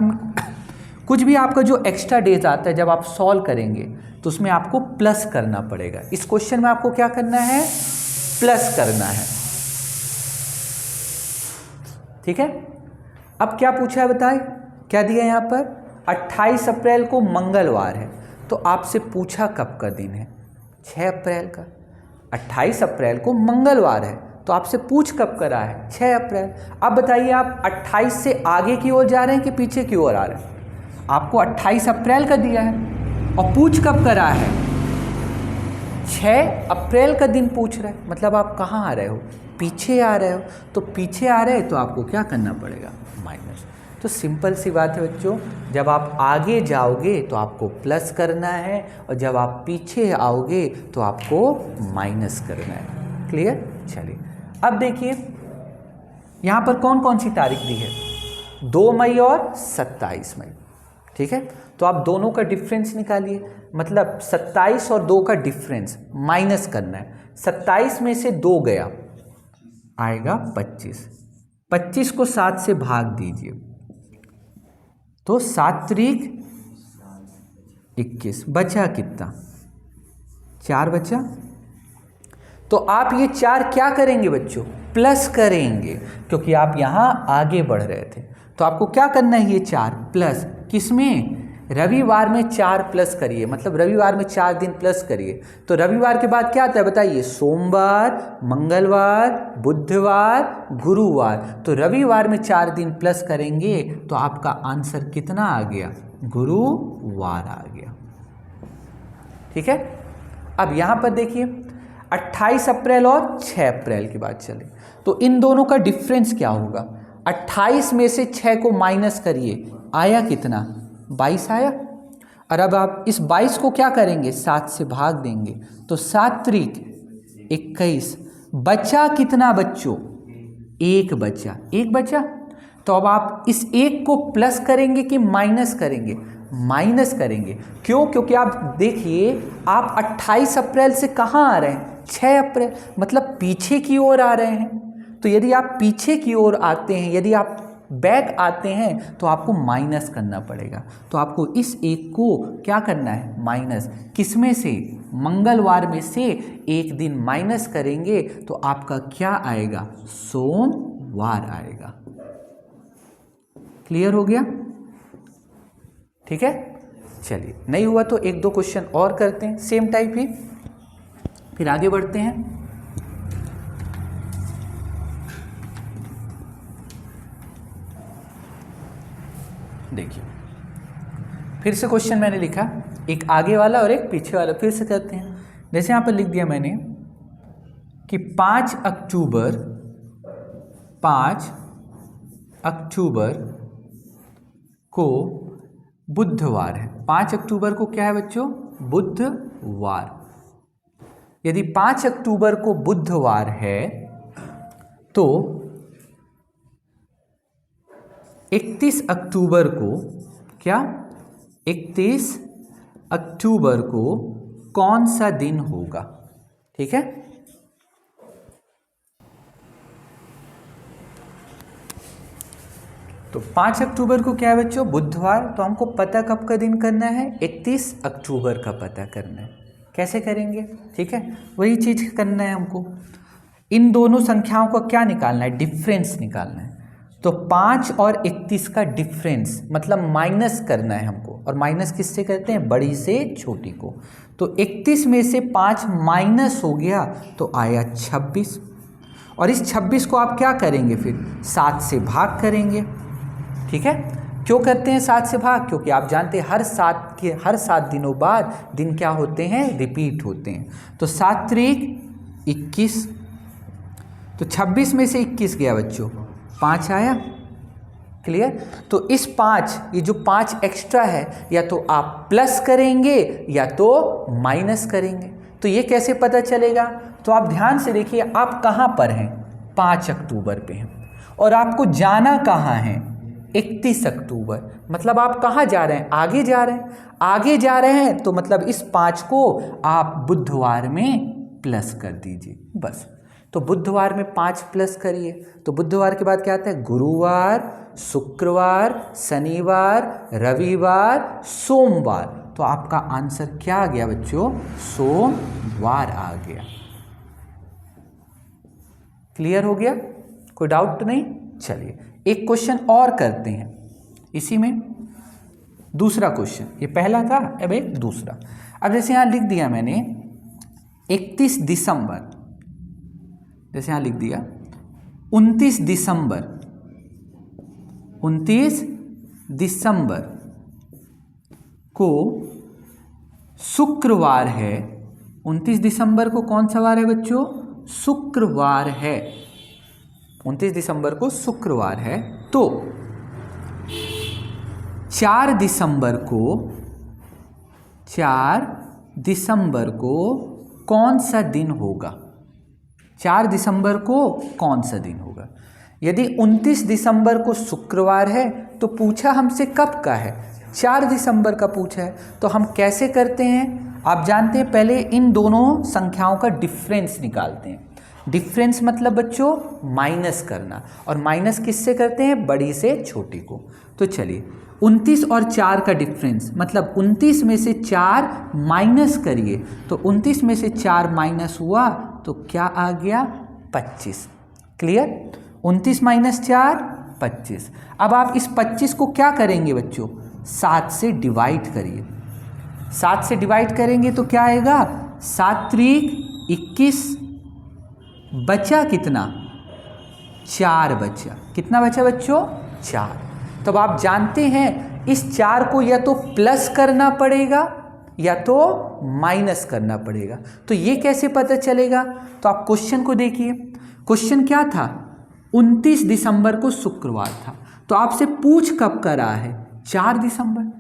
कुछ भी आपका जो एक्स्ट्रा डेज आता है जब आप सॉल्व करेंगे तो उसमें आपको प्लस करना पड़ेगा। इस क्वेश्चन में आपको क्या करना है, प्लस करना है। ठीक है, अब क्या पूछा है बताए, क्या दिया यहाँ पर, 28 अप्रैल को मंगलवार है, तो आपसे पूछा कब का दिन है, 6 अप्रैल का। 28 अप्रैल को मंगलवार है तो आपसे पूछ कब करा है, 6 अप्रैल। अब बताइए आप 28 से आगे की ओर जा रहे हैं कि पीछे की ओर आ रहे हैं। आपको 28 अप्रैल का दिया है और पूछ कब करा है, 6 अप्रैल का दिन पूछ रहा है, मतलब आप कहाँ आ रहे हो, पीछे आ रहे हो। तो पीछे आ रहे हैं तो आपको क्या करना पड़ेगा, माइनस। तो सिंपल सी बात है बच्चों, जब आप आगे जाओगे तो आपको प्लस करना है और जब आप पीछे आओगे तो आपको माइनस करना है। क्लियर। चलिए अब देखिए यहाँ पर कौन कौन सी तारीख दी है, 2 मई और 27 मई। ठीक है, तो आप दोनों का डिफरेंस निकालिए, मतलब 27 और 2 का डिफरेंस माइनस करना है। 27 में से 2 गया, आएगा 25। 25 को 7 से भाग दीजिए तो 7 त्रिक 21, बचा कितना, 4 बचा। तो आप ये 4 क्या करेंगे बच्चों, प्लस करेंगे, क्योंकि आप यहाँ आगे बढ़ रहे थे। तो आपको क्या करना है, ये 4 प्लस, किसमें, रविवार में 4 प्लस करिए, मतलब रविवार में 4 दिन प्लस करिए। तो रविवार के बाद क्या आता है बताइए, सोमवार, मंगलवार, बुधवार, गुरुवार। तो रविवार में 4 दिन प्लस करेंगे तो आपका आंसर कितना आ गया, गुरुवार आ गया। ठीक है, अब यहाँ पर देखिए 28 अप्रैल और 6 अप्रैल की बात चले तो इन दोनों का डिफरेंस क्या होगा। 28 में से 6 को माइनस करिए, आया कितना, 22 आया। और अब आप इस 22 को क्या करेंगे, 7 से भाग देंगे तो 7 त्रिक 21, बचा कितना बच्चों, 1 बचा, 1 बचा। तो अब आप इस 1 को प्लस करेंगे कि माइनस करेंगे, माइनस करेंगे। क्यों, क्योंकि आप देखिए आप 28 अप्रैल से कहाँ आ रहे हैं, 6 अप्रैल, मतलब पीछे की ओर आ रहे हैं। तो यदि आप पीछे की ओर आते हैं, यदि आप बैक आते हैं तो आपको माइनस करना पड़ेगा। तो आपको इस एक को क्या करना है, माइनस। किसमें से, मंगलवार में से एक दिन माइनस करेंगे तो आपका क्या आएगा, सोमवार आएगा। क्लियर हो गया? ठीक है, चलिए नहीं हुआ तो एक दो क्वेश्चन और करते हैं सेम टाइप ही, फिर आगे बढ़ते हैं। देखिए फिर से क्वेश्चन मैंने लिखा, एक आगे वाला और एक पीछे वाला, फिर से करते हैं। जैसे यहाँ पर लिख दिया मैंने कि 5 अक्टूबर को बुधवार है। 5 अक्टूबर को क्या है बच्चों, बुधवार। यदि 5 अक्टूबर को बुधवार है तो 31 अक्टूबर को क्या, 31 अक्टूबर को कौन सा दिन होगा। ठीक है, तो 5 अक्टूबर को क्या है बच्चों, बुधवार। तो हमको पता कब का दिन करना है, 31 अक्टूबर का पता करना है। कैसे करेंगे, ठीक है, वही चीज करना है हमको। इन दोनों संख्याओं का क्या निकालना है, डिफरेंस निकालना है। तो 5 और 31 का डिफरेंस मतलब माइनस करना है हमको, और माइनस किससे करते हैं, बड़ी से छोटी को। तो 31 में से 5 माइनस हो गया तो आया 26, और इस 26 को आप क्या करेंगे, फिर 7 से भाग करेंगे। ठीक है, क्यों करते हैं 7 से भाग, क्योंकि आप जानते हैं हर 7 दिनों बाद दिन क्या होते हैं, रिपीट होते हैं। तो 7 त्रिक 21, तो 26 में से 21 गया बच्चों, 5 आया। क्लियर? तो इस 5, ये जो 5 एक्स्ट्रा है, या तो आप प्लस करेंगे या तो माइनस करेंगे। तो ये कैसे पता चलेगा, तो आप ध्यान से देखिए, आप कहाँ पर हैं, 5 अक्टूबर पे हैं, और आपको जाना कहाँ है, 31 अक्टूबर। मतलब आप कहाँ जा रहे हैं, आगे जा रहे हैं। आगे जा रहे हैं तो मतलब इस 5 को आप बुधवार में प्लस कर दीजिए, बस। तो बुधवार में 5 प्लस करिए, तो बुधवार के बाद क्या आता है, गुरुवार, शुक्रवार, शनिवार, रविवार, सोमवार। तो आपका आंसर क्या आ गया बच्चों, सोमवार आ गया। क्लियर हो गया, कोई डाउट तो नहीं? चलिए एक क्वेश्चन और करते हैं इसी में, दूसरा क्वेश्चन। ये पहला था, अब एक दूसरा। अब जैसे यहाँ लिख दिया मैंने 31 दिसंबर, जैसे यहाँ लिख दिया 29 दिसंबर को शुक्रवार है। 29 दिसंबर को कौन सा वार है बच्चों, शुक्रवार है। 29 दिसंबर को शुक्रवार है। तो 4 दिसंबर को कौन सा दिन होगा, 4 दिसंबर को कौन सा दिन होगा। यदि 29 दिसंबर को शुक्रवार है तो पूछा हमसे कब का है, 4 दिसंबर का पूछा है। तो हम कैसे करते हैं, आप जानते हैं, पहले इन दोनों संख्याओं का डिफरेंस निकालते हैं। डिफरेंस मतलब बच्चों माइनस करना, और माइनस किससे करते हैं, बड़ी से छोटी को। तो चलिए 29 और 4 का डिफरेंस मतलब 29 में से 4 माइनस करिए, तो 29 में से 4 माइनस हुआ तो क्या आ गया, 25। क्लियर? 29 माइनस 4 25। अब आप इस 25 को क्या करेंगे बच्चों, 7 से डिवाइड करिए। 7 से डिवाइड करेंगे तो क्या आएगा, 7 त्रिक 21, बचा कितना, 4 बचा। कितना बचा बच्चों, 4। तब आप जानते हैं इस 4 को या तो प्लस करना पड़ेगा या तो माइनस करना पड़ेगा। तो ये कैसे पता चलेगा, तो आप क्वेश्चन को देखिए। क्वेश्चन क्या था, 29 दिसंबर को शुक्रवार था, तो आपसे पूछ कब कर रहा है, 4 दिसंबर।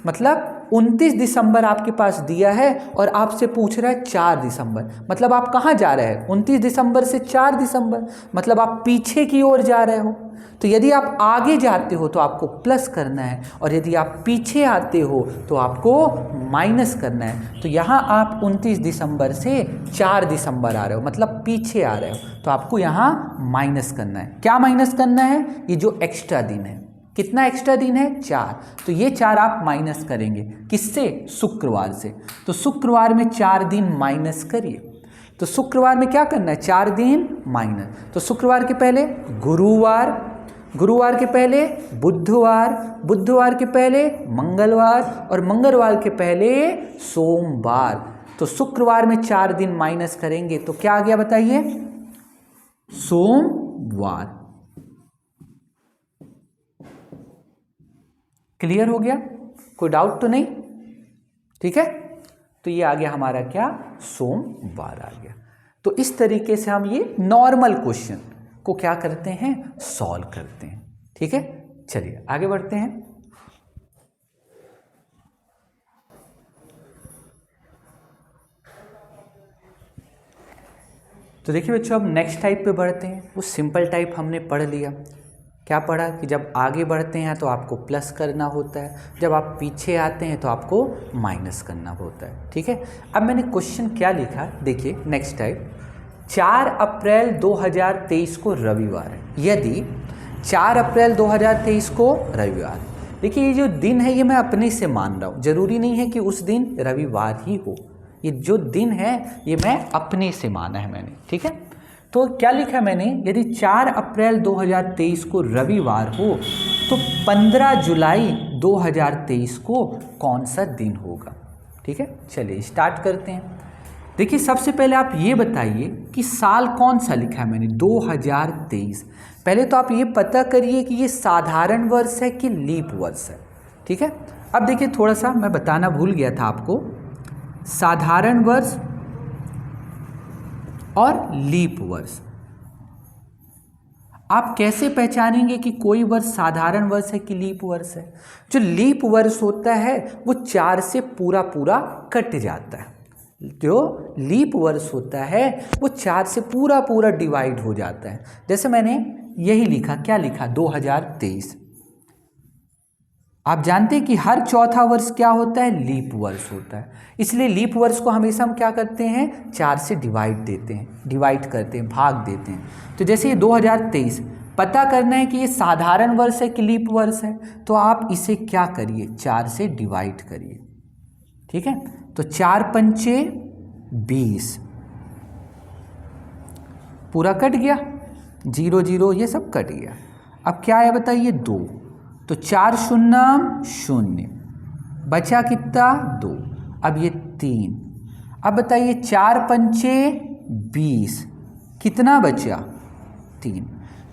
मतलब 29 दिसंबर आपके पास दिया है और आपसे पूछ रहा है 4 दिसंबर, मतलब आप कहाँ जा रहे हैं? 29 दिसंबर से 4 दिसंबर, मतलब आप पीछे की ओर जा रहे हो। तो यदि आप आगे जाते हो तो आपको प्लस करना है, और यदि आप पीछे आते हो तो आपको माइनस करना है। तो यहाँ आप 29 दिसंबर से 4 दिसंबर आ रहे हो, मतलब पीछे आ रहे हो, तो आपको यहाँ माइनस करना है। क्या माइनस करना है? ये जो एक्स्ट्रा दिन है। कितना एक्स्ट्रा दिन है? 4। तो ये 4 आप माइनस करेंगे, किससे? शुक्रवार से। तो शुक्रवार में 4 दिन माइनस करिए। तो शुक्रवार में क्या करना है? 4 दिन माइनस। तो शुक्रवार के पहले गुरुवार, गुरुवार के पहले बुधवार, बुधवार के पहले मंगलवार, और मंगलवार के पहले सोमवार। तो शुक्रवार में 4 दिन माइनस करेंगे तो क्या आ गया बताइए? सोमवार। क्लियर हो गया? कोई डाउट तो नहीं? ठीक है, तो ये आ गया हमारा क्या? सोमवार आ गया। तो इस तरीके से हम ये नॉर्मल क्वेश्चन को क्या करते हैं? सॉल्व करते हैं। ठीक है, चलिए आगे बढ़ते हैं। तो देखिए बच्चों, अब नेक्स्ट टाइप पे बढ़ते हैं। वो सिंपल टाइप हमने पढ़ लिया। क्या पढ़ा कि जब आगे बढ़ते हैं तो आपको प्लस करना होता है, जब आप पीछे आते हैं तो आपको माइनस करना होता है। ठीक है, अब मैंने क्वेश्चन क्या लिखा, देखिए नेक्स्ट टाइप। 4 अप्रैल 2023 को रविवार है। यदि 4 अप्रैल 2023 को रविवार, देखिए ये जो दिन है ये मैं अपने से मान रहा हूँ, जरूरी नहीं है कि उस दिन रविवार ही हो। ये जो दिन है ये मैं अपने से माना है मैंने। ठीक है, तो क्या लिखा है मैंने? यदि 4 अप्रैल 2023 को रविवार हो तो 15 जुलाई 2023 को कौन सा दिन होगा? ठीक है, चलिए स्टार्ट करते हैं। देखिए सबसे पहले आप ये बताइए कि साल कौन सा लिखा है मैंने? 2023। पहले तो आप ये पता करिए कि ये साधारण वर्ष है कि लीप वर्ष है। ठीक है, अब देखिए थोड़ा सा मैं बताना भूल गया था आपको, साधारण वर्ष और लीप वर्ष आप कैसे पहचानेंगे कि कोई वर्ष साधारण वर्ष है कि लीप वर्ष है? जो लीप वर्ष होता है वो 4 से पूरा पूरा कट जाता है। जो लीप वर्ष होता है वो 4 से पूरा पूरा डिवाइड हो जाता है। जैसे मैंने यही लिखा, क्या लिखा? 2023। आप जानते हैं कि हर चौथा वर्ष क्या होता है? लीप वर्ष होता है। इसलिए लीप वर्ष को हमेशा हम क्या करते हैं? 4 से डिवाइड देते हैं, डिवाइड करते हैं, भाग देते हैं। तो जैसे ये 2023 पता करना है कि ये साधारण वर्ष है कि लीप वर्ष है, तो आप इसे क्या करिए? 4 से डिवाइड करिए। ठीक है, तो 4 पंचे 20, पूरा कट गया, 0 0 ये सब कट गया। अब क्या है बताइए? 2। तो 4 शून्य 0, बचा कितना? 2। अब ये 3। अब बताइए 4 पंचे 20, कितना बचा? 3।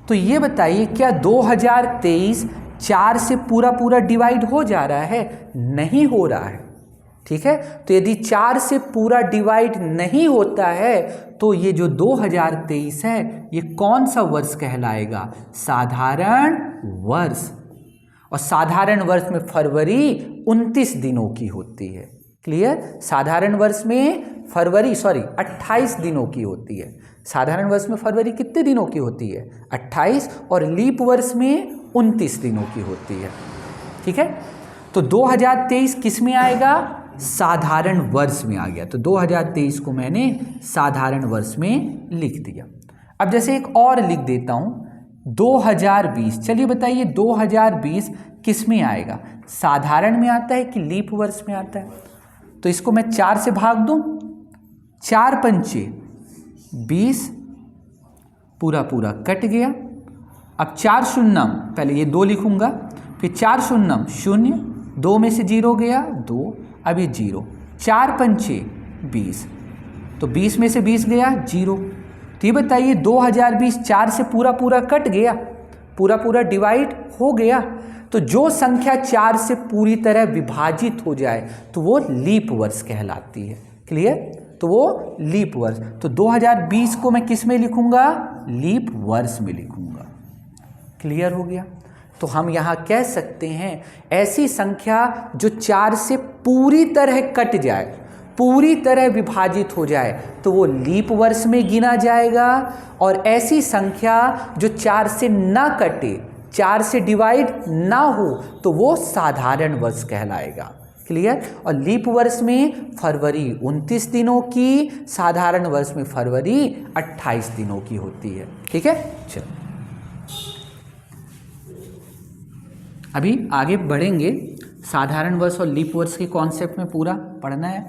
तो ये बताइए क्या 2023 4 से पूरा पूरा डिवाइड हो जा रहा है? नहीं हो रहा है। ठीक है, तो यदि 4 से पूरा डिवाइड नहीं होता है तो ये जो 2023 है ये कौन सा वर्ष कहलाएगा? साधारण वर्ष। और साधारण वर्ष में फरवरी 29 दिनों की होती है। क्लियर? साधारण वर्ष में फरवरी 28 दिनों की होती है। साधारण वर्ष में फरवरी कितने दिनों की होती है? 28, और लीप वर्ष में 29 दिनों की होती है। ठीक है, तो 2023 किस में आएगा? साधारण वर्ष में आ गया। तो 2023 को मैंने साधारण वर्ष में लिख दिया। अब जैसे एक और लिख देता हूं 2020। चलिए बताइए 2020 किस में आएगा? साधारण में आता है कि लीप वर्ष में आता है? तो इसको मैं 4 से भाग दूं, 4 पंचे 20, पूरा पूरा कट गया। अब 4 शून्य, पहले ये 2 लिखूंगा, फिर 4 शून्य 0, 2 में से 0 गया 2, अब ये 0। 4 पंचे 20, तो 20 में से 20 गया 0। तो ये बताइए 2020 4 से पूरा पूरा कट गया, पूरा पूरा डिवाइड हो गया। तो जो संख्या 4 से पूरी तरह विभाजित हो जाए तो वो लीप वर्ष कहलाती है। क्लियर? तो वो लीप वर्ष। तो 2020 को मैं किस में लिखूंगा? लीप वर्ष में लिखूंगा। क्लियर हो गया? तो हम यहाँ कह सकते हैं ऐसी संख्या जो 4 से पूरी तरह कट जाए, पूरी तरह विभाजित हो जाए, तो वो लीप वर्ष में गिना जाएगा। और ऐसी संख्या जो 4 से ना कटे, 4 से डिवाइड ना हो, तो वो साधारण वर्ष कहलाएगा। क्लियर। और लीप वर्ष में फरवरी 29 दिनों की, साधारण वर्ष में फरवरी 28 दिनों की होती है। ठीक है। चलो अभी आगे बढ़ेंगे, साधारण वर्ष और लीप वर्ष के कॉन्सेप्ट में पूरा पढ़ना है।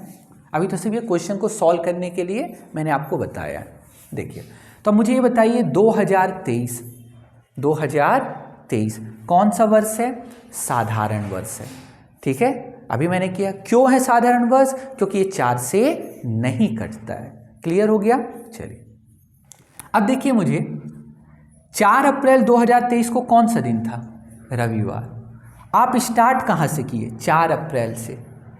अभी तो सिर्फ ये क्वेश्चन को सॉल्व करने के लिए मैंने आपको बताया है। देखिए, तो मुझे ये बताइए 2023 कौन सा वर्ष है? साधारण वर्ष है। ठीक है। अभी मैंने किया, क्यों है साधारण वर्ष? क्योंकि ये 4 से नहीं कटता है। क्लियर हो गया। चलिए अब देखिए, मुझे 4 अप्रैल 2023 को कौन सा दिन था? रविवार। आप स्टार्ट कहाँ से किए? 4 अप्रैल से।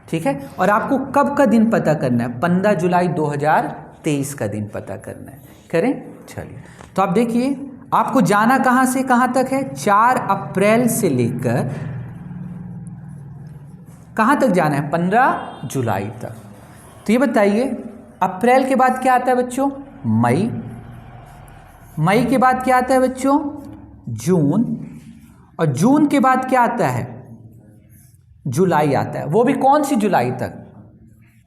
ठीक है। और आपको कब का दिन पता करना है? 15 जुलाई 2023 का दिन पता करना है। करें। चलिए, तो आप देखिए, आपको जाना कहाँ से कहाँ तक है? 4 अप्रैल से लेकर कहाँ तक जाना है? 15 जुलाई तक। तो ये बताइए, अप्रैल के बाद क्या आता है बच्चों? मई। मई के बाद क्या आता है बच्चों? जून। और जून के बाद क्या आता है? जुलाई आता है। वो भी कौन सी जुलाई तक?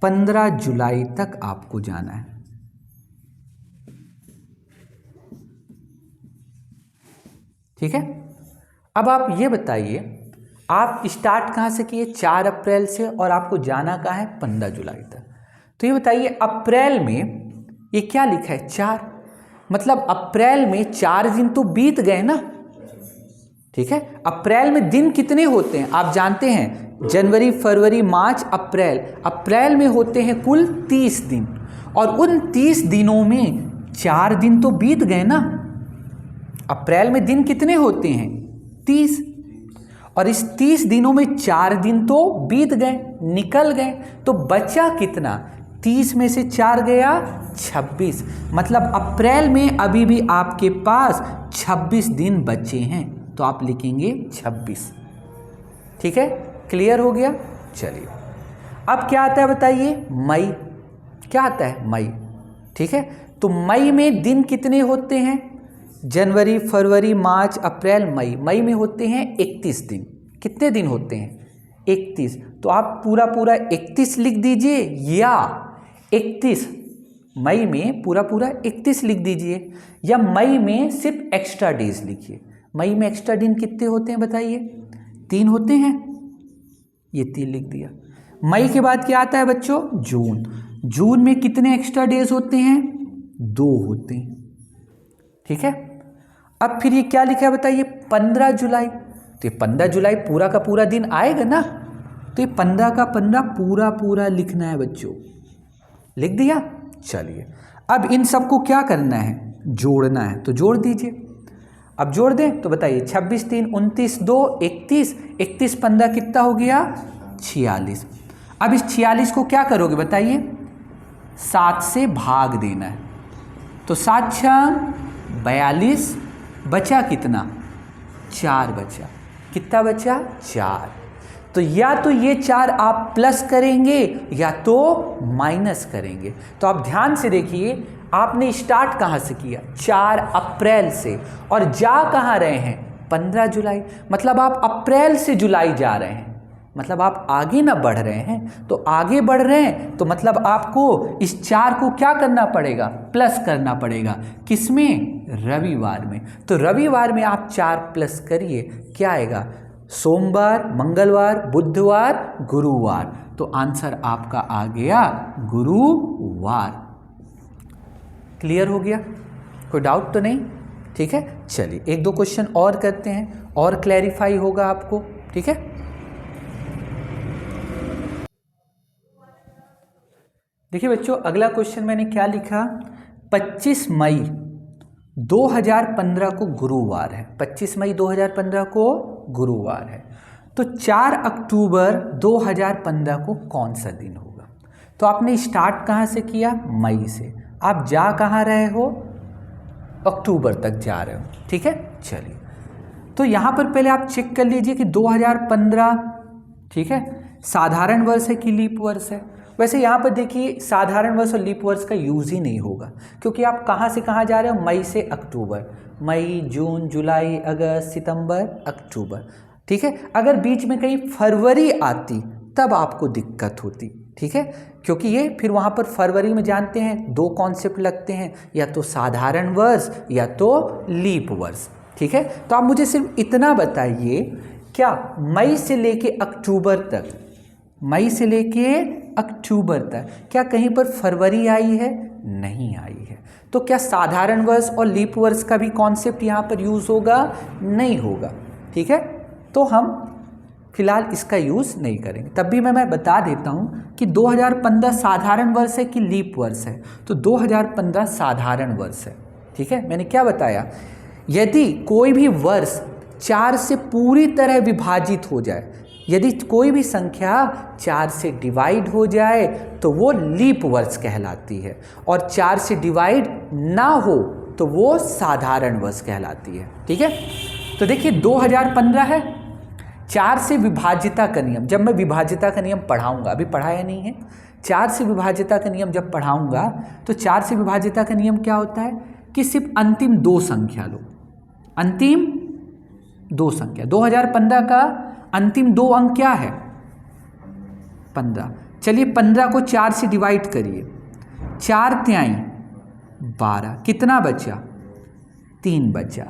15 जुलाई तक आपको जाना है। ठीक है। अब आप ये बताइए, आप स्टार्ट कहाँ से किए? 4 अप्रैल से, और आपको जाना कहाँ है? 15 जुलाई तक। तो ये बताइए, अप्रैल में ये क्या लिखा है? 4। मतलब अप्रैल में 4 दिन तो बीत गए ना। ठीक है। अप्रैल में दिन कितने होते हैं आप जानते हैं? जनवरी, फरवरी, मार्च, अप्रैल। अप्रैल में होते हैं कुल 30 दिन, और उन 30 दिनों में 4 दिन तो बीत गए ना। अप्रैल में दिन कितने होते हैं? 30। और इस 30 दिनों में 4 दिन तो बीत गए, निकल गए। तो बचा कितना? 30 में से 4 गया 26। मतलब अप्रैल में अभी भी आपके पास 26 दिन बचे हैं। तो आप लिखेंगे 26। ठीक है। क्लियर हो गया। चलिए, अब क्या आता है बताइए? मई। क्या आता है? मई। ठीक है। तो मई में दिन कितने होते हैं? जनवरी, फरवरी, मार्च, अप्रैल, मई। मई में होते हैं 31 दिन। कितने दिन होते हैं? 31। तो आप पूरा 31 लिख दीजिए, या 31 मई में पूरा 31 लिख दीजिए, या मई में सिर्फ एक्स्ट्रा डेज लिखिए। मई में एक्स्ट्रा दिन कितने होते हैं बताइए? 3 होते हैं। ये 3 लिख दिया। मई के बाद क्या आता है बच्चों? जून। जून में कितने एक्स्ट्रा डेज होते हैं? 2 होते हैं। ठीक है। अब फिर ये क्या लिखा है बताइए? 15 जुलाई। तो ये 15 जुलाई पूरा का पूरा दिन आएगा ना। तो ये 15 का 15 पूरा लिखना है बच्चों। लिख दिया। चलिए, अब इन सबको क्या करना है? जोड़ना है। तो जोड़ दीजिए। अब जोड़ दें तो बताइए, 26 3 29 2 31, 31 15 कितना हो गया? 46। अब इस 46 को क्या करोगे बताइए? 7 से भाग देना है। तो 7 6 42, बचा कितना? 4 बचा। कितना बचा? 4। तो या तो ये 4 आप प्लस करेंगे या तो माइनस करेंगे। तो आप ध्यान से देखिए, आपने स्टार्ट कहाँ से किया? 4 अप्रैल से, और जा कहाँ रहे हैं? 15 जुलाई। मतलब आप अप्रैल से जुलाई जा रहे हैं, मतलब आप आगे ना बढ़ रहे हैं। तो आगे बढ़ रहे हैं तो मतलब आपको इस 4 को क्या करना पड़ेगा? प्लस करना पड़ेगा। किसमें? रविवार में। तो रविवार में आप 4 प्लस करिए, क्या आएगा? सोमवार, मंगलवार, बुधवार, गुरुवार। तो आंसर आपका आ गया गुरुवार। क्लियर हो गया? कोई डाउट तो नहीं? ठीक है। चलिए, 1-2 क्वेश्चन और करते हैं, और क्लैरिफाई होगा आपको। ठीक है। देखिए बच्चों, अगला क्वेश्चन मैंने क्या लिखा? 25 मई 2015 को गुरुवार है। 25 मई 2015 को गुरुवार है। तो 4 अक्टूबर 2015 को कौन सा दिन होगा? तो आपने स्टार्ट कहाँ से किया? मई से। आप जा कहाँ रहे हो? अक्टूबर तक जा रहे हो। ठीक है। चलिए, तो यहाँ पर पहले आप चेक कर लीजिए कि 2015 ठीक है साधारण वर्ष है कि लीप वर्ष है। वैसे यहाँ पर देखिए साधारण वर्ष और लीप वर्ष का यूज़ ही नहीं होगा, क्योंकि आप कहाँ से कहाँ जा रहे हो, मई से अक्टूबर, मई, जून, जुलाई, अगस्त, सितंबर, अक्टूबर, ठीक है। अगर बीच में कहीं फरवरी आती तब आपको दिक्कत होती, ठीक है, क्योंकि ये फिर वहाँ पर फरवरी में जानते हैं 2 कॉन्सेप्ट लगते हैं, या तो साधारण वर्ष या तो लीप वर्ष, ठीक है। तो आप मुझे सिर्फ इतना बताइए, क्या मई से लेके अक्टूबर तक, मई से लेके अक्टूबर तक क्या कहीं पर फरवरी आई है? नहीं आई है। तो क्या साधारण वर्ष और लीप वर्ष का भी कॉन्सेप्ट यहाँ पर यूज़ होगा? नहीं होगा, ठीक है। तो हम फिलहाल इसका यूज़ नहीं करेंगे। तब भी मैं बता देता हूँ कि 2015 साधारण वर्ष है कि लीप वर्ष है। तो 2015 साधारण वर्ष है, ठीक है। मैंने क्या बताया, यदि कोई भी वर्ष 4 से पूरी तरह विभाजित हो जाए, यदि कोई भी संख्या 4 से डिवाइड हो जाए तो वो लीप वर्ष कहलाती है, और 4 से डिवाइड ना हो तो वो साधारण वर्ष कहलाती है, ठीक है। तो देखिए 2015 है, 4 से विभाजिता का नियम, जब मैं विभाजिता का नियम पढ़ाऊंगा, अभी पढ़ाया नहीं है, 4 से विभाजिता का नियम जब पढ़ाऊंगा तो 4 से विभाजिता का नियम क्या होता है कि सिर्फ अंतिम 2 संख्या लो, अंतिम 2 संख्या। 2015 का अंतिम 2 अंक क्या है? 15। चलिए 15 को 4 से डिवाइड करिए, 4 तिहाई 12, कितना बचा? 3 बचा,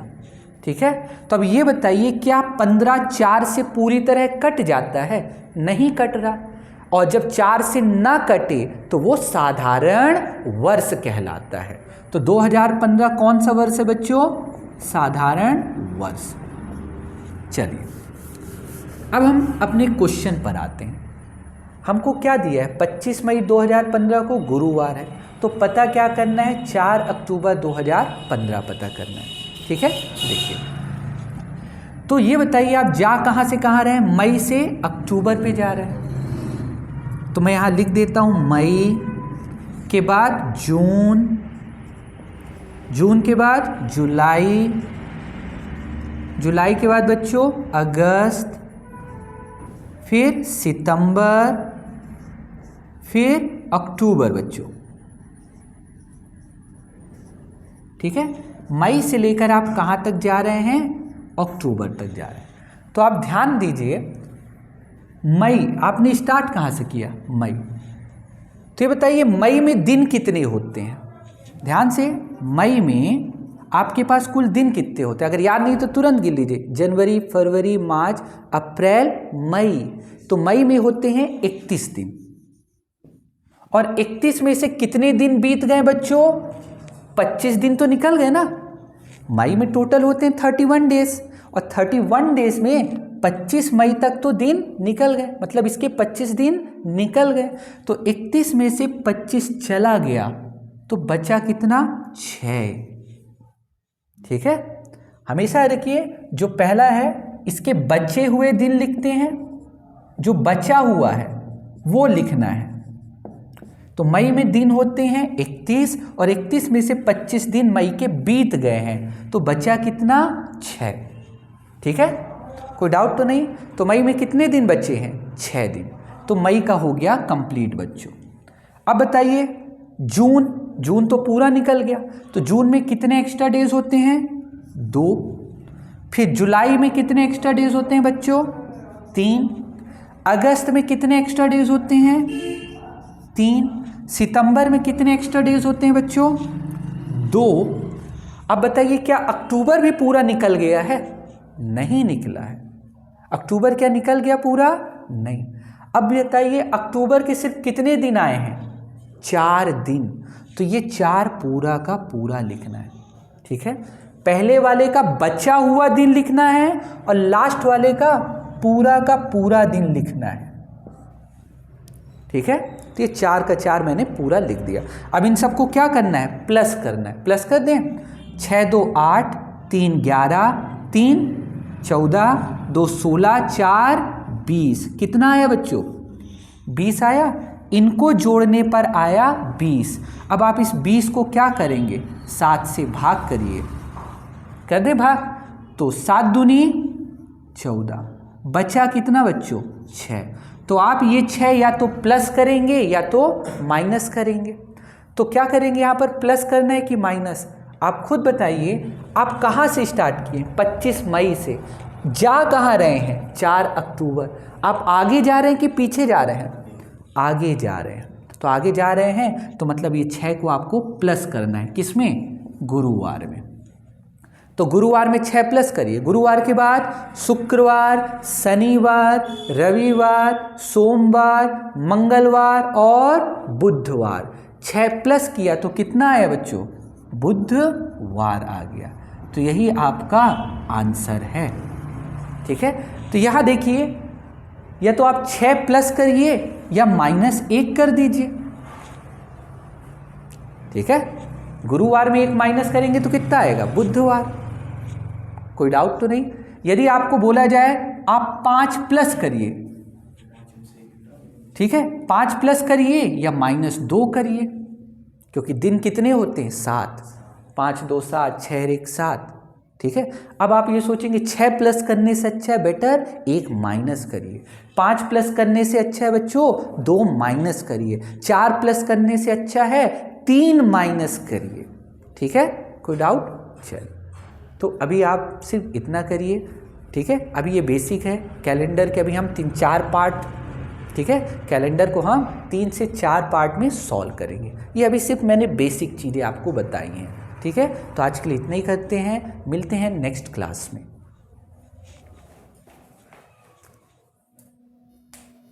ठीक है। तो अब ये बताइए क्या 15 4 से पूरी तरह कट जाता है? नहीं कट रहा, और जब 4 से ना कटे तो वो साधारण वर्ष कहलाता है। तो 2015 कौन सा वर्ष है बच्चों? साधारण वर्ष। चलिए अब हम अपने क्वेश्चन पर आते हैं। हमको क्या दिया है? 25 मई 2015 को गुरुवार है, तो पता क्या करना है? 4 अक्टूबर 2015 पता करना है, ठीक है। देखिए तो ये बताइए आप जा कहाँ से कहाँ रहे हैं? मई से अक्टूबर पे जा रहे हैं, तो मैं यहाँ लिख देता हूँ मई के बाद जून, जून के बाद जुलाई, जुलाई के बाद बच्चों अगस्त, फिर सितंबर, फिर अक्टूबर बच्चों, ठीक है। मई से लेकर आप कहाँ तक जा रहे हैं? अक्टूबर तक जा रहे हैं। तो आप ध्यान दीजिए, मई आपने स्टार्ट कहाँ से किया? मई। तो ये बताइए मई में दिन कितने होते हैं? ध्यान से, मई में आपके पास कुल दिन कितने होते हैं? अगर याद नहीं तो तुरंत गिन लीजिए, जनवरी, फरवरी, मार्च, अप्रैल, मई। तो मई में होते हैं 31 दिन, और 31 में से कितने दिन बीत गए बच्चों? 25 दिन तो निकल गए ना। मई में टोटल होते हैं 31 डेज, और 31 डेज में 25 मई तक तो दिन निकल गए, मतलब इसके 25 दिन निकल गए। तो 31 में से 25 चला गया तो बचा कितना? 6, ठीक है। हमेशा रखिए जो पहला है इसके बचे हुए दिन लिखते हैं, जो बचा हुआ है वो लिखना है। तो मई में दिन होते हैं 31, और 31 में से 25 दिन मई के बीत गए हैं, तो बचा कितना? 6, ठीक है। कोई डाउट तो नहीं? तो मई में कितने दिन बचे हैं? 6 दिन। तो मई का हो गया कंप्लीट बच्चों। अब बताइए जून, जून तो पूरा निकल गया, तो जून में कितने एक्स्ट्रा डेज होते हैं? 2। फिर जुलाई में कितने एक्स्ट्रा डेज होते हैं बच्चों? 3। अगस्त में कितने एक्स्ट्रा डेज होते हैं? 3। सितंबर में कितने एक्स्ट्रा डेज होते हैं बच्चों? 2। अब बताइए क्या अक्टूबर भी पूरा निकल गया है? नहीं निकला है। अक्टूबर क्या निकल गया पूरा? नहीं। अब बताइए अक्टूबर के सिर्फ कितने दिन आए हैं? 4 दिन। तो ये 4 पूरा का पूरा लिखना है, ठीक है। पहले वाले का बचा हुआ दिन लिखना है, और लास्ट वाले का पूरा दिन लिखना है, ठीक है। तो ये 4 का 4 मैंने पूरा लिख दिया। अब इन सबको क्या करना है? प्लस करना है। प्लस कर दें, 6 2 8, 3 11, 3 14, 2 16, 4 20। कितना आया बच्चों? 20 आया। इनको जोड़ने पर आया 20। अब आप इस 20 को क्या करेंगे? 7 से भाग करिए। कर दे भाग, तो 7 दूनी 14, बचा कितना बच्चों 6। तो आप ये 6 या तो प्लस करेंगे या तो माइनस करेंगे। तो क्या करेंगे यहाँ पर, प्लस करना है कि माइनस, आप खुद बताइए। आप कहाँ से स्टार्ट किए, 25 मई से, जा कहाँ रहे हैं 4 अक्टूबर। आप आगे जा रहे हैं कि पीछे जा रहे हैं, आगे जा रहे हैं। तो आगे जा रहे हैं तो मतलब ये 6 को आपको प्लस करना है, किसमें, गुरुवार में। तो गुरुवार में 6 प्लस करिए। गुरुवार के बाद शुक्रवार, शनिवार, रविवार, सोमवार, मंगलवार और बुधवार। 6 प्लस किया तो कितना आया बच्चों, बुधवार आ गया। तो यही आपका आंसर है। ठीक है, तो यहाँ देखिए, या तो आप 6 प्लस करिए या -1 कर दीजिए। ठीक है, गुरुवार में 1 माइनस करेंगे तो कितना आएगा, बुधवार। कोई डाउट तो नहीं। यदि आपको बोला जाए आप 5 प्लस करिए, ठीक है, 5 प्लस करिए या -2 करिए, क्योंकि दिन कितने होते हैं 7, 5 2 7, 6 1 7। ठीक है, अब आप ये सोचेंगे 6 प्लस करने से अच्छा है बेटर 1 माइनस करिए, 5 प्लस करने से अच्छा है बच्चों 2 माइनस करिए, 4 प्लस करने से अच्छा है 3 माइनस करिए। ठीक है, कोई डाउट, चलिए। तो अभी आप सिर्फ इतना करिए। ठीक है, अभी ये बेसिक है कैलेंडर के, अभी हम 3-4 पार्ट, ठीक है, कैलेंडर को हम 3 से 4 पार्ट में सॉल्व करेंगे। ये अभी सिर्फ मैंने बेसिक चीज़ें आपको बताई हैं। ठीक है, तो आज के लिए इतना ही करते हैं, मिलते हैं नेक्स्ट क्लास में।